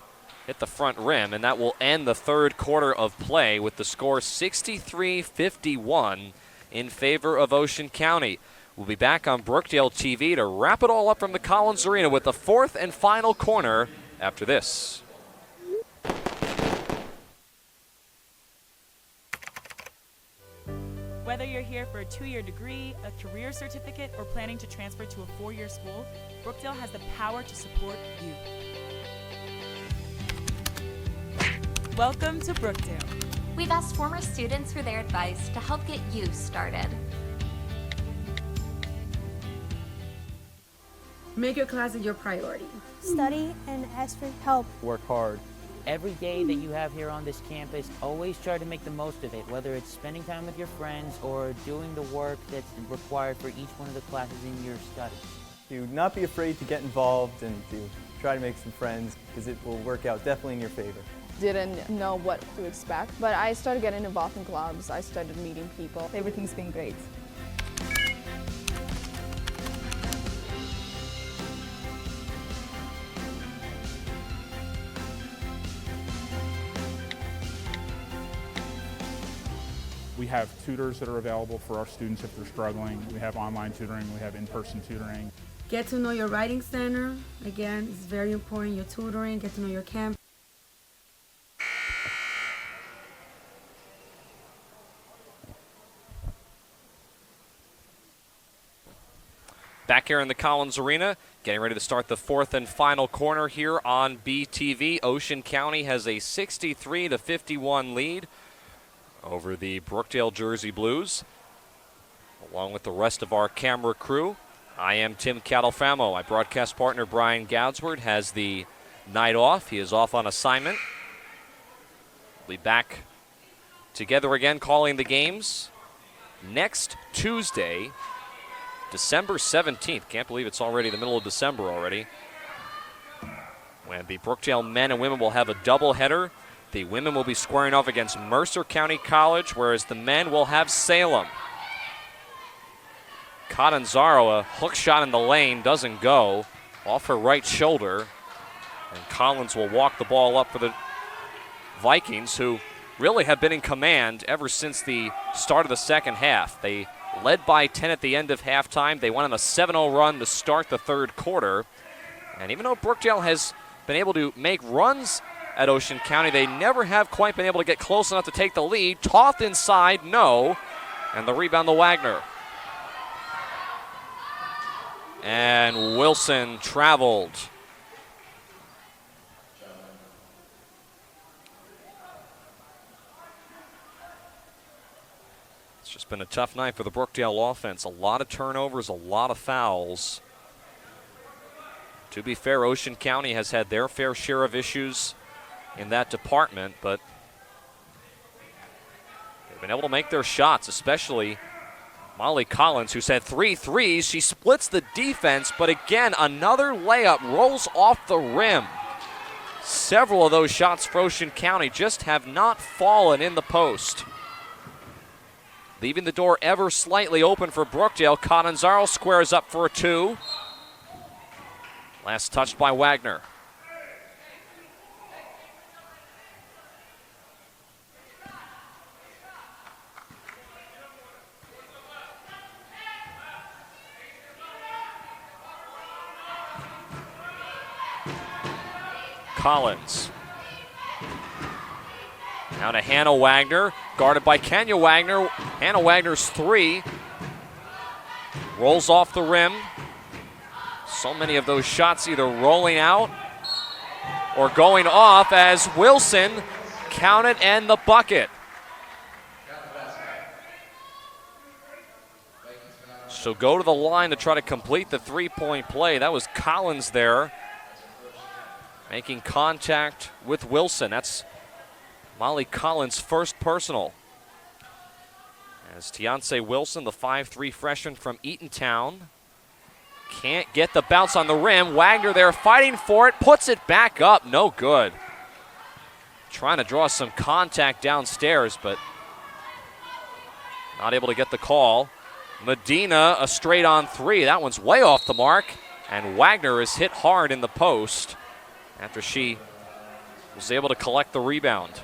Hit the front rim, and that will end the third quarter of play with the score 63-51 in favor of Ocean County. We'll be back on Brookdale TV to wrap it all up from the Collins Arena with the fourth and final corner after this. Whether you're here for a 2-year degree, a career certificate, or planning to transfer to a 4-year school, Brookdale has the power to support you. Welcome to Brookdale. We've asked former students for their advice to help get you started. Make your classes your priority. Study and ask for help. Work hard. Every day that you have here on this campus, always try to make the most of it, whether it's spending time with your friends or doing the work that's required for each one of the classes in your studies. Do not be afraid to get involved and to try to make some friends, because it will work out definitely in your favor. Didn't know what to expect, but I started getting involved in clubs. I started meeting people. Everything's been great. We have tutors that are available for our students if they're struggling. We have online tutoring, we have in-person tutoring. Get to know your writing center. Again, it's very important, your tutoring, get to know your campus. Back here in the Collins Arena, getting ready to start the fourth and final corner here on BTV. Ocean County has a 63-51 lead over the Brookdale Jersey Blues. Along with the rest of our camera crew, I am Tim Catalfamo. My broadcast partner Brian Goudsward has the night off. He is off on assignment. We'll be back together again calling the games next Tuesday, December 17th. Can't believe it's already the middle of December already. When the Brookdale men and women will have a doubleheader. The women will be squaring off against Mercer County College, whereas the men will have Salem. Catanzaro, a hook shot in the lane, doesn't go. Off her right shoulder. And Collins will walk the ball up for the Vikings, who really have been in command ever since the start of the second half. They led by 10 at the end of halftime. They went on a 7-0 run to start the third quarter. And even though Brookdale has been able to make runs at Ocean County, they never have quite been able to get close enough to take the lead. Toth inside, no. And the rebound to Wagner. And Wilson traveled. It's just been a tough night for the Brookdale offense. A lot of turnovers, a lot of fouls. To be fair, Ocean County has had their fair share of issues in that department, but they've been able to make their shots, especially Molly Collins, who's had 3 threes. She splits the defense, but again, another layup rolls off the rim. Several of those shots for Ocean County just have not fallen in the post. Leaving the door ever slightly open for Brookdale. Catanzaro squares up for a 2. Last touched by Wagner. Collins. Now to Hannah Wagner, guarded by Kenya Wagner. Hannah Wagner's three. Rolls off the rim. So many of those shots either rolling out or going off as Wilson counted and the bucket. She'll go to the line to try to complete the three-point play. That was Collins there, making contact with Wilson. That's Molly Collins' first personal. As Tiance Wilson, the 5'3" freshman from Eatontown, can't get the bounce on the rim. Wagner there fighting for it, puts it back up, no good. Trying to draw some contact downstairs, but not able to get the call. Medina, a straight-on three. That one's way off the mark, and Wagner is hit hard in the post after she was able to collect the rebound.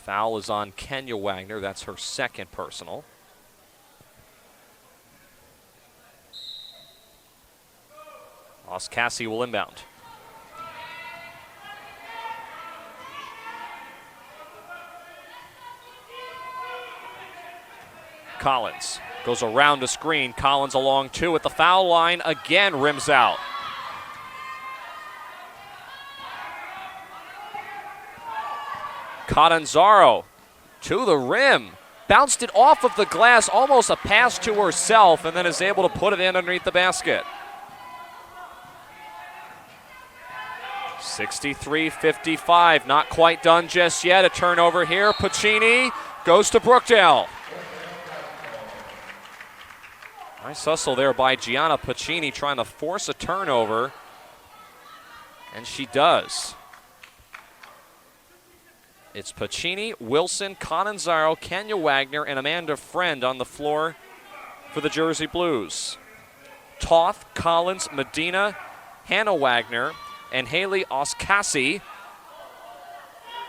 Foul is on Kenya Wagner. That's her second personal. Cassie will inbound. Collins goes around the screen. Collins along two at the foul line. Again, rims out. Catanzaro to the rim. Bounced it off of the glass, almost a pass to herself, and then is able to put it in underneath the basket. 63-55, not quite done just yet. A turnover here. Pacini goes to Brookdale. Nice hustle there by Gianna Pacini, trying to force a turnover, and she does. It's Pacini, Wilson, Catanzaro, Kenya Wagner, and Amanda Friend on the floor for the Jersey Blues. Toth, Collins, Medina, Hannah Wagner, and Haley Oskasi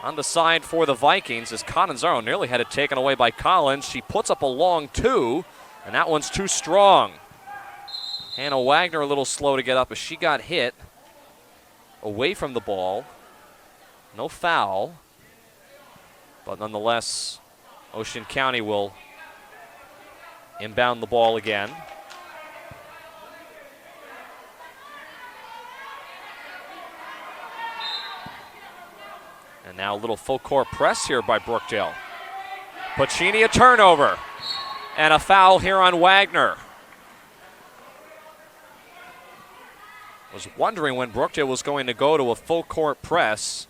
on the side for the Vikings as Catanzaro nearly had it taken away by Collins. She puts up a long two, and that one's too strong. Hannah Wagner a little slow to get up as she got hit away from the ball. No foul, but nonetheless, Ocean County will inbound the ball again. And now a little full court press here by Brookdale. Pacini, a turnover. And a foul here on Wagner. Was wondering when Brookdale was going to go to a full court press.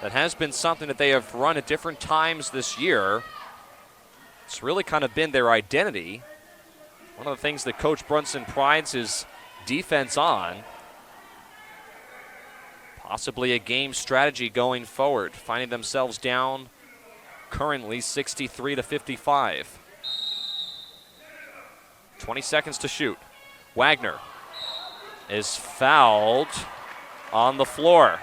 That has been something that they have run at different times this year. It's really kind of been their identity. One of the things that Coach Brunson prides his defense on. Possibly a game strategy going forward, finding themselves down currently 63-55. 20 seconds to shoot. Wagner is fouled on the floor.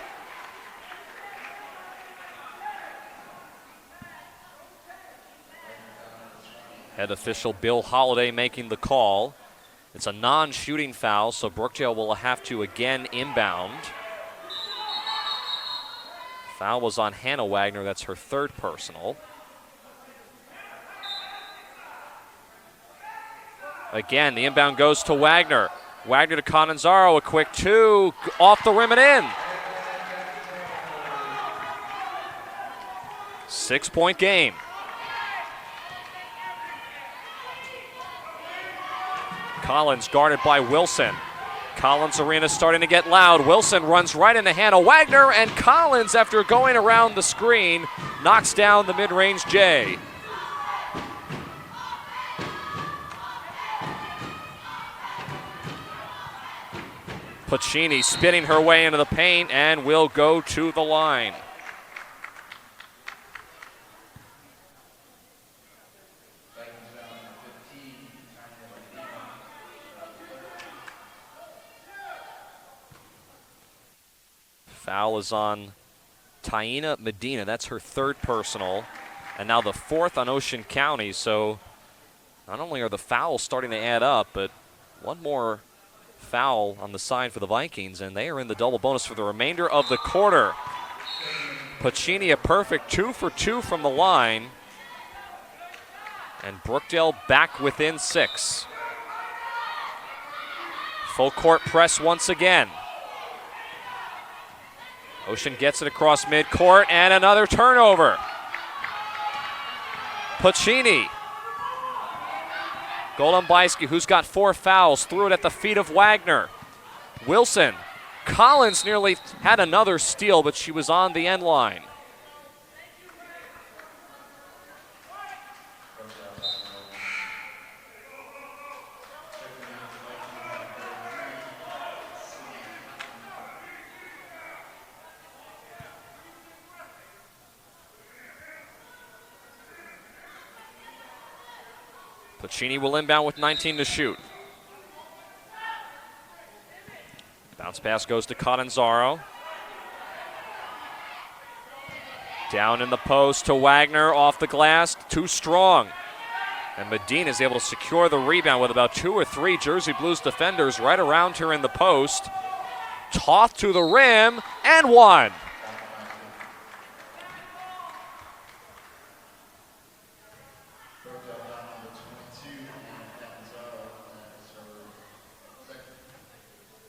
Head official Bill Holliday making the call. It's a non-shooting foul, so Brookdale will have to again inbound. Foul was on Hannah Wagner. That's her third personal. Again, the inbound goes to Wagner. Wagner to Catanzaro, a quick two, off the rim and in. 6-point game. Collins guarded by Wilson. Collins Arena starting to get loud. Wilson runs right into Hannah Wagner, and Collins, after going around the screen, knocks down the mid-range J. Pacini spinning her way into the paint and will go to the line. Foul is on Taina Medina. That's her third personal. And now the fourth on Ocean County. So not only are the fouls starting to add up, but One more foul on the side for the Vikings, and they are in the double bonus for the remainder of the quarter. Pacini a perfect 2 for 2 from the line. And Brookdale back within 6. Full court press once again. Ocean gets it across midcourt, and another turnover. Pacini. Golombayski, who's got 4 fouls, threw it at the feet of Wagner. Wilson. Collins nearly had another steal, but she was on the end line. Pacini will inbound with 19 to shoot. Bounce pass goes to Catanzaro. Down in the post to Wagner, off the glass, too strong. And Medina is able to secure the rebound with about 2 or 3 Jersey Blues defenders right around her in the post. Toth to the rim, and one.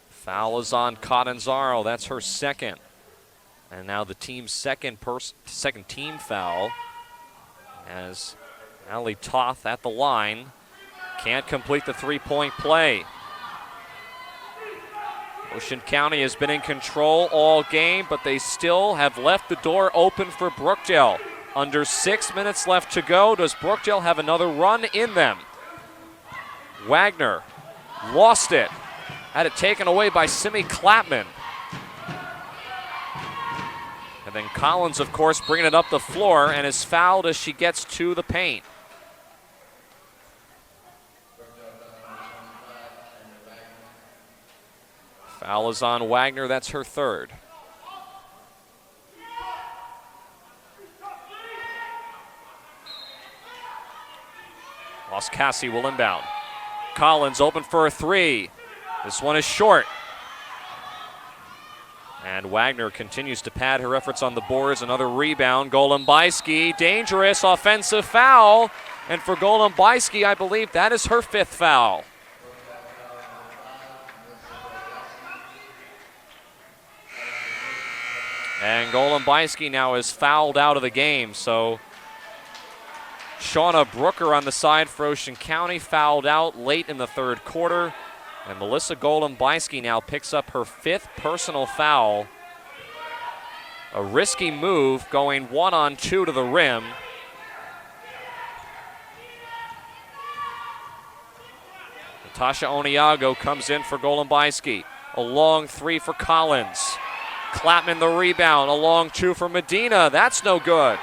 Foul is on Catanzaro. That's her second. And now the team's second team foul as Ali Toth at the line can't complete the 3-point play. Ocean County has been in control all game, but they still have left the door open for Brookdale. Under 6 minutes left to go. Does Brookdale have another run in them? Wagner lost it. Had it taken away by Simi Clapman. And then Collins, of course, bringing it up the floor and is fouled as she gets to the paint. Foul is on Wagner. That's her third. Los Cassi will inbound. Collins open for a 3. This one is short. And Wagner continues to pad her efforts on the boards. Another rebound. Golombayski, dangerous offensive foul. And for Golombayski, I believe that is her 5th foul. And Golombayski now is fouled out of the game. So Shauna Brooker on the side for Ocean County fouled out late in the 3rd quarter. And Melissa Golombayski now picks up her 5th personal foul. A risky move going 1-on-2 to the rim. Natasha Oniago comes in for Golombayski. A long 3 for Collins. Clapman the rebound. A long 2 for Medina. That's no good.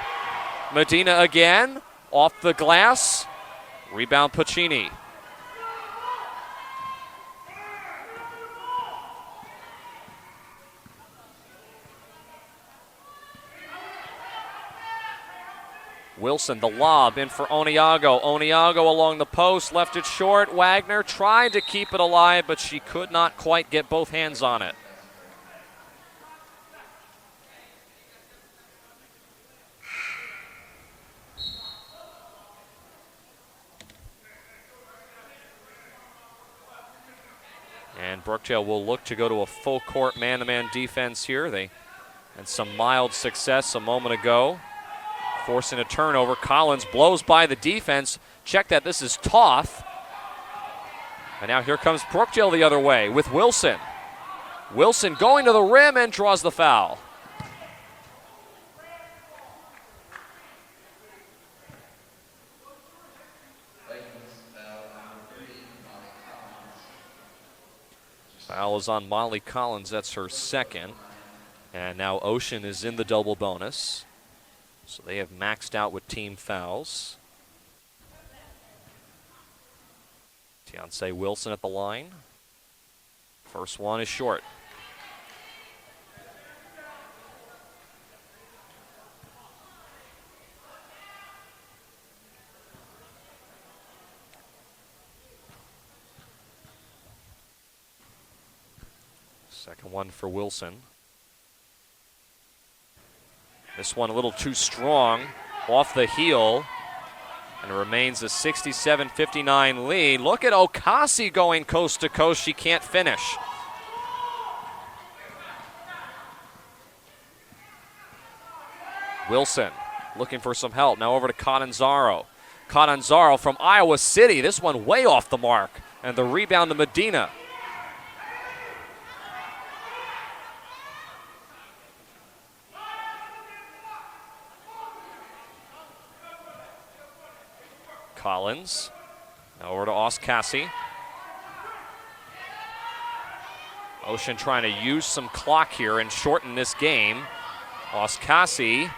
Medina again. Off the glass. Rebound Pacini. Wilson, the lob in for Oniago. Oniago along the post, left it short. Wagner tried to keep it alive, but she could not quite get both hands on it. And Brookdale will look to go to a full court man-to-man defense here. They had some mild success a moment ago, forcing a turnover. Collins blows by the defense. Check that, this is Toth. And now here comes Brookdale the other way with Wilson. Wilson going to the rim and draws the foul. Foul is on Molly Collins. That's her 2nd. And now Ocean is in the double bonus. So they have maxed out with team fouls. Deontay Wilson at the line. First one is short. Second one for Wilson. This one a little too strong, off the heel, and it remains a 67-59 lead. Look at Okasi going coast to coast. She can't finish. Wilson looking for some help. Now over to Catanzaro. Catanzaro from Iowa City. This one way off the mark. And the rebound to Medina. Collins. Now over to Oskasi. Ocean trying to use some clock here and shorten this game. Oskasi.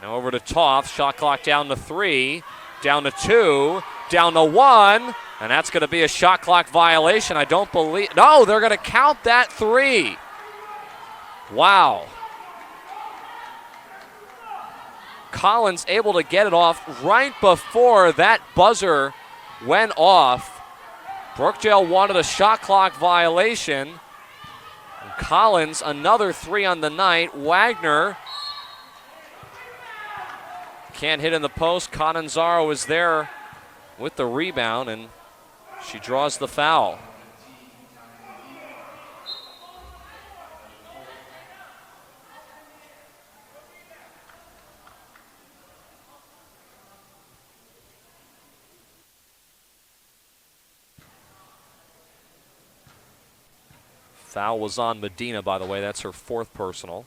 Now over to Toth. Shot clock down to 3, down to 2, down to 1, and that's going to be a shot clock violation. I don't believe. No, they're going to count that 3. Wow. Collins able to get it off right before that buzzer went off. Brookdale wanted a shot clock violation. And Collins, another 3 on the night. Wagner can't hit in the post. Catanzaro is there with the rebound, and she draws the foul. Foul was on Medina, by the way. That's her 4th personal.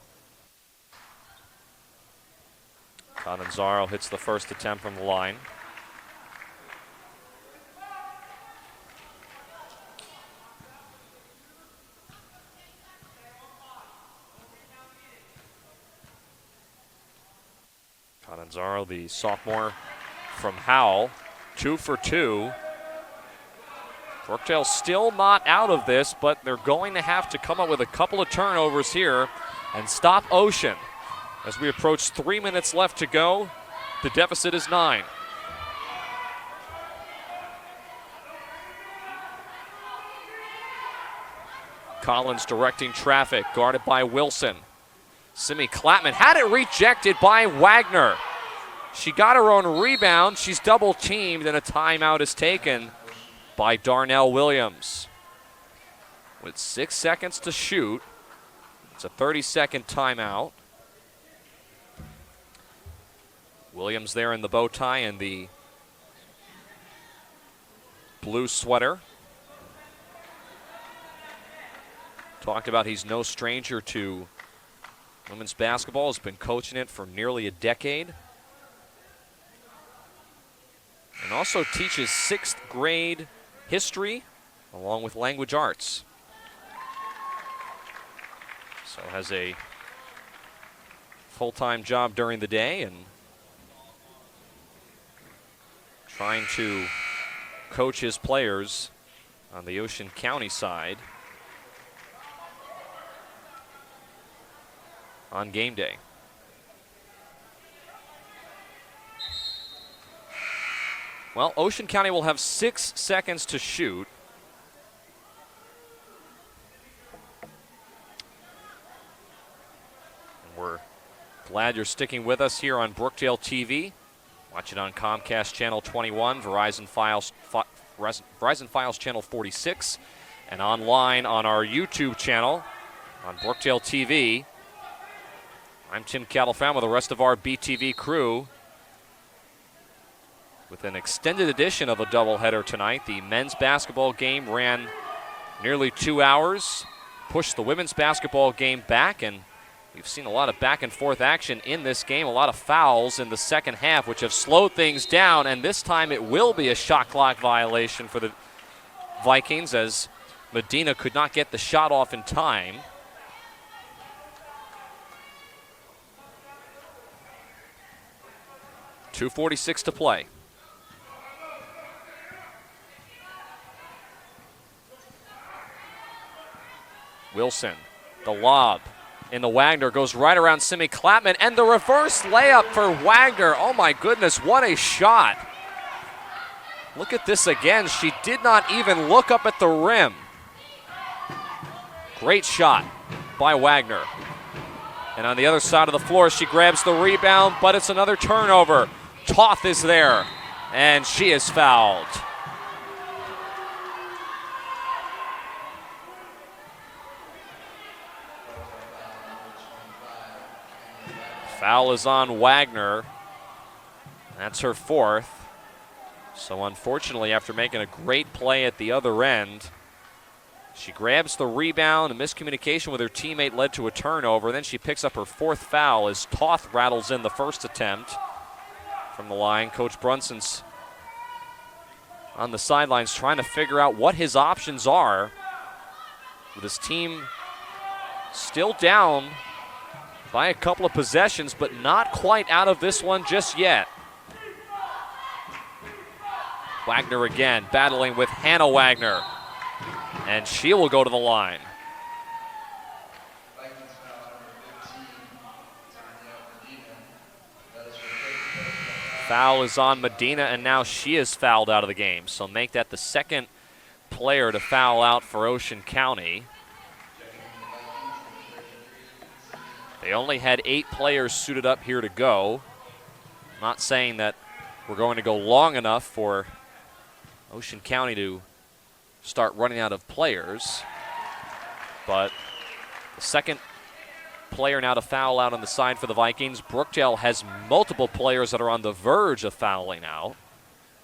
Catanzaro hits the first attempt from the line. Catanzaro, the sophomore from Howell, 2 for 2. Brookdale still not out of this, but they're going to have to come up with a couple of turnovers here and stop Ocean. As we approach 3 minutes left to go, the deficit is 9. Collins directing traffic, guarded by Wilson. Simi Clapman had it rejected by Wagner. She got her own rebound. She's double teamed, and a timeout is taken by Darnell Williams. With 6 seconds to shoot, it's a 30-second timeout. Williams there in the bow tie and the blue sweater. Talked about he's no stranger to women's basketball, has been coaching it for nearly a decade. And also teaches 6th grade history along with language arts. So has a full-time job during the day and trying to coach his players on the Ocean County side on game day. Well, Ocean County will have 6 seconds to shoot. And we're glad you're sticking with us here on Brookdale TV. Watch it on Comcast Channel 21, Verizon Files Channel 46, and online on our YouTube channel on Brookdale TV. I'm Tim Catalfan with the rest of our BTV crew with an extended edition of a doubleheader tonight. The men's basketball game ran nearly 2 hours, pushed the women's basketball game back, and we've seen a lot of back and forth action in this game, a lot of fouls in the second half, which have slowed things down, and this time it will be a shot clock violation for the Vikings as Medina could not get the shot off in time. .246 to play. Wilson, the lob in the Wagner, goes right around Simi Clapman, and the reverse layup for Wagner. Oh my goodness, what a shot. Look at this again. She did not even look up at the rim. Great shot by Wagner. And on the other side of the floor, she grabs the rebound, but it's another turnover. Toth is there, and she is fouled. Foul is on Wagner. That's her fourth. So unfortunately, after making a great play at the other end, she grabs the rebound. A miscommunication with her teammate led to a turnover. Then she picks up her fourth foul as Toth rattles in the first attempt from the line. Coach Brunson's on the sidelines trying to figure out what his options are with his team still down by a couple of possessions, but not quite out of this one just yet. Wagner again battling with Hannah Wagner, and she will go to the line. Foul is on Medina, and now she is fouled out of the game. So make that the second player to foul out for Ocean County. They only had 8 players suited up here to go. Not saying that we're going to go long enough for Ocean County to start running out of players. But the second player now to foul out on the side for the Vikings. Brookdale has multiple players that are on the verge of fouling out.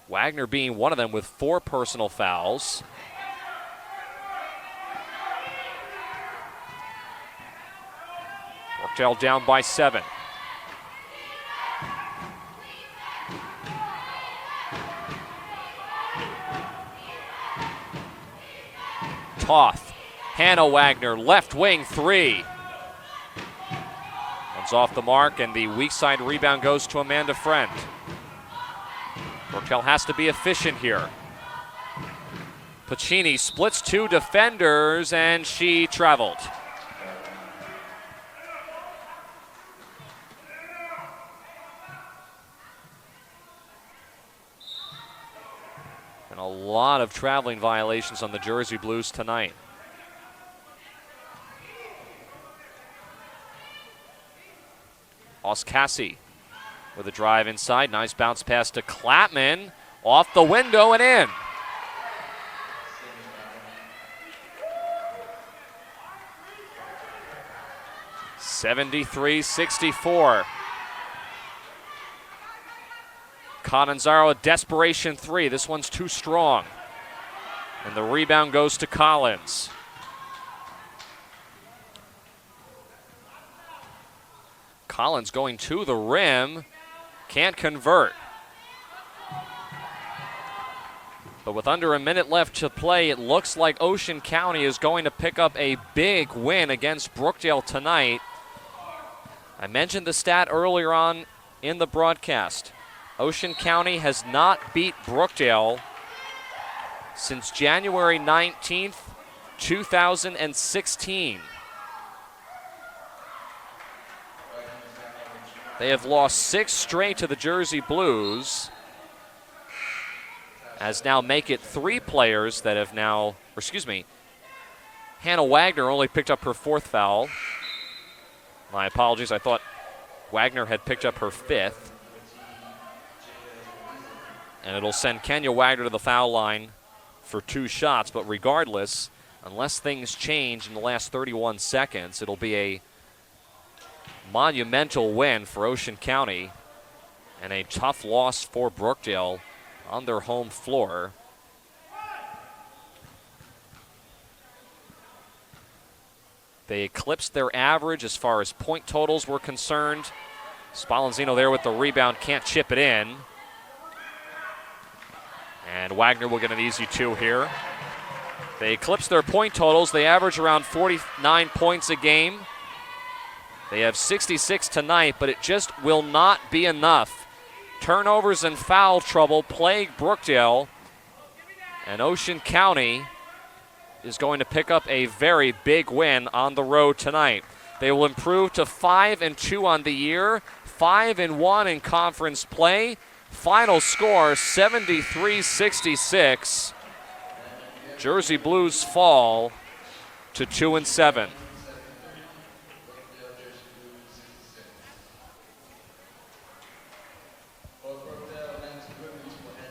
Wagner being one of them with 4 personal fouls. Brookdale down by 7. Toth, Hannah Wagner, left wing 3. One's off the mark, and the weak side rebound goes to Amanda Friend. Brookdale has to be efficient here. Pacini splits 2 defenders, and she traveled. And a lot of traveling violations on the Jersey Blues tonight. Oskasi with a drive inside. Nice bounce pass to Clapman. Off the window and in. (73-64). Catanzaro, a desperation 3. This one's too strong. And the rebound goes to Collins. Collins going to the rim. Can't convert. But with under a minute left to play, it looks like Ocean County is going to pick up a big win against Brookdale tonight. I mentioned the stat earlier on in the broadcast. Ocean County has not beat Brookdale since January 19th, 2016. They have lost 6 straight to the Jersey Blues, as now make it 3 players that have now, Hannah Wagner only picked up her 4th foul. My apologies, I thought Wagner had picked up her 5th. And it'll send Kenya Wagner to the foul line for 2 shots. But regardless, unless things change in the last 31 seconds, it'll be a monumental win for Ocean County and a tough loss for Brookdale on their home floor. They eclipsed their average as far as point totals were concerned. Spallanzino there with the rebound, can't chip it in. And Wagner will get an easy 2 here. They eclipse their point totals. They average around 49 points a game. They have 66 tonight, but it just will not be enough. Turnovers and foul trouble plague Brookdale. And Ocean County is going to pick up a very big win on the road tonight. They will improve to 5-2 on the year, 5-1 in conference play. Final score, 73-66. Jersey Blues fall to 2-7.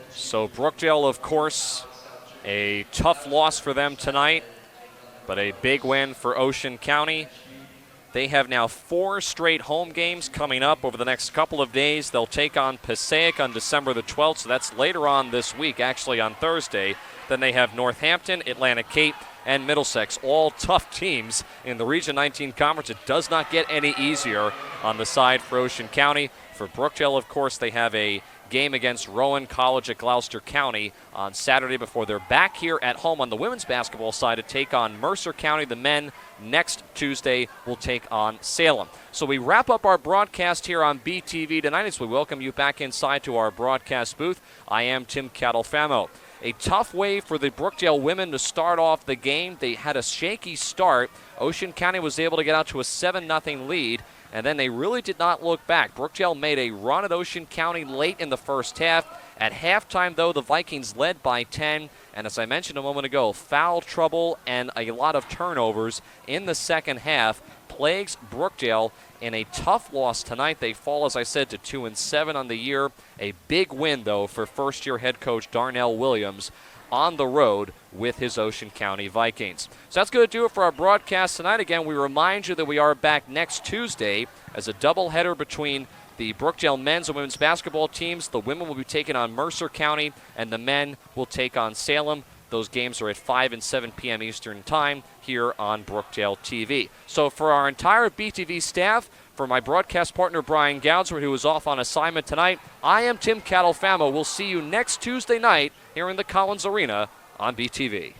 So Brookdale, of course, a tough loss for them tonight, but a big win for Ocean County. They have now 4 straight home games coming up over the next couple of days. They'll take on Passaic on December the 12th, so that's later on this week, actually on Thursday. Then they have Northampton, Atlantic Cape, and Middlesex, all tough teams in the Region 19 Conference. It does not get any easier on the side for Ocean County. For Brookdale, of course, they have a game against Rowan College at Gloucester County on Saturday before they're back here at home on the women's basketball side to take on Mercer County. The men next Tuesday will take on Salem. So we wrap up our broadcast here on BTV tonight as we welcome you back inside to our broadcast booth. I am Tim Catalfamo. A tough way for the Brookdale women to start off the game. They had a shaky start. Ocean County was able to get out to a 7-0 lead, and then they really did not look back. Brookdale made a run at Ocean County late in the first half. At halftime, though, the Vikings led by 10, and as I mentioned a moment ago, foul trouble and a lot of turnovers in the second half plagues Brookdale in a tough loss tonight. They fall, as I said, to 2-7 on the year. A big win, though, for first-year head coach Darnell Williams on the road with his Ocean County Vikings. So that's going to do it for our broadcast tonight. Again, we remind you that we are back next Tuesday as a doubleheader between the Brookdale men's and women's basketball teams. The women will be taking on Mercer County, and the men will take on Salem. Those games are at 5 and 7 p.m. Eastern Time here on Brookdale TV. So for our entire BTV staff, for my broadcast partner Brian Goudsworth, who is off on assignment tonight, I am Tim Catalfamo. We'll see you next Tuesday night here in the Collins Arena on BTV.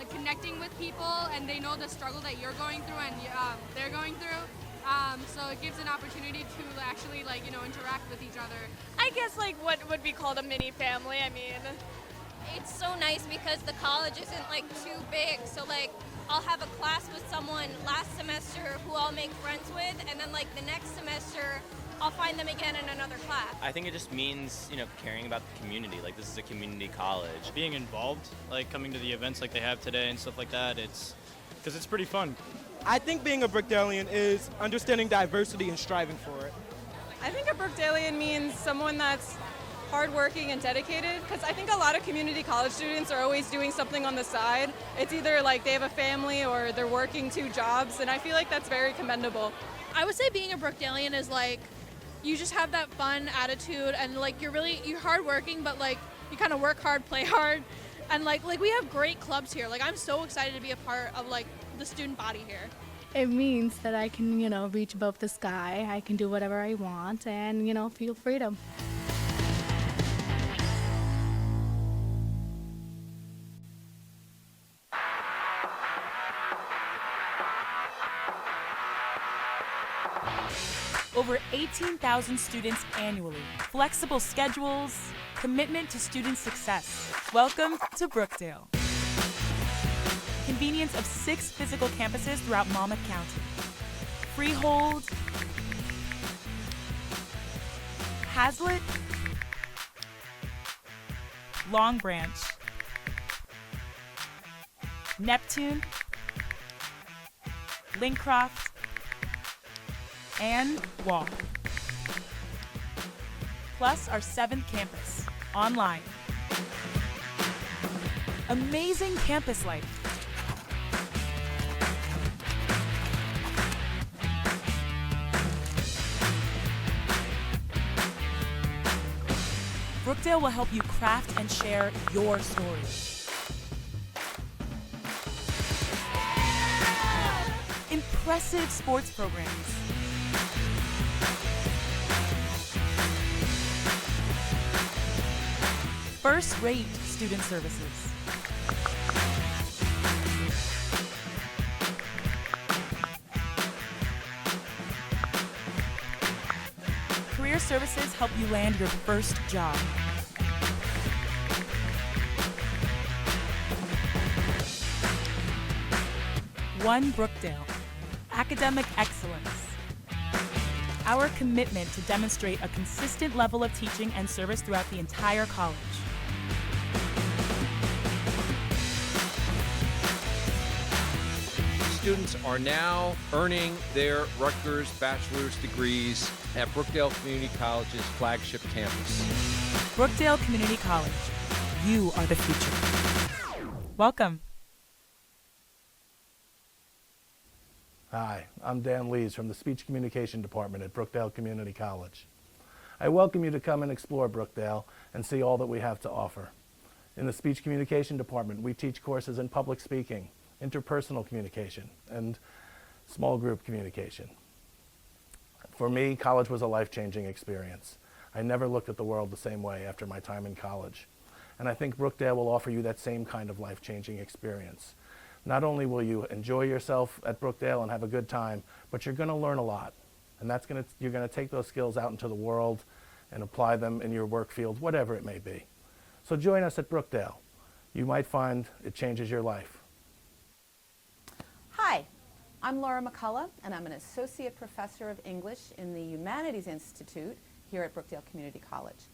Connecting with people, and they know the struggle that you're going through and they're going through. So it gives an opportunity to actually, interact with each other. I guess what would be called a mini family. I mean, it's so nice because the college isn't too big. So I'll have a class with someone last semester who I'll make friends with, and then the next semester I'll find them again in another class. I think it just means, caring about the community. This is a community college. Being involved, coming to the events like they have today and stuff like that, it's pretty fun. I think being a Brookdalian is understanding diversity and striving for it. I think a Brookdalian means someone that's hardworking and dedicated, because I think a lot of community college students are always doing something on the side. It's either they have a family or they're working 2 jobs, and I feel like that's very commendable. I would say being a Brookdalian is you just have that fun attitude, and you're hardworking, but you kind of work hard, play hard, and we have great clubs here. I'm so excited to be a part of the student body here. It means that I can, reach above the sky. I can do whatever I want and, feel freedom. Over 18,000 students annually, flexible schedules, commitment to student success. Welcome to Brookdale. Convenience of 6 physical campuses throughout Monmouth County. Freehold, Hazlitt, Long Branch, Neptune, Lincroft, and Walk. Plus our 7th campus, online. Amazing campus life. Brookdale will help you craft and share your story. Impressive sports programs. first-rate student services. Career Services help you land your first job. One Brookdale, academic excellence. Our commitment to demonstrate a consistent level of teaching and service throughout the entire college. Students are now earning their Rutgers bachelor's degrees at Brookdale Community College's flagship campus. Brookdale Community College. You are the future. Welcome. Hi, I'm Dan Lees from the Speech Communication Department at Brookdale Community College. I welcome you to come and explore Brookdale and see all that we have to offer. In the Speech Communication Department, we teach courses in public speaking, interpersonal communication, and small group communication. For me, college was a life-changing experience. I never looked at the world the same way after my time in college. And I think Brookdale will offer you that same kind of life-changing experience. Not only will you enjoy yourself at Brookdale and have a good time, but you're going to learn a lot. And you're going to take those skills out into the world and apply them in your work field, whatever it may be. So join us at Brookdale. You might find it changes your life. Hi, I'm Laura McCullough, and I'm an Associate Professor of English in the Humanities Institute here at Brookdale Community College.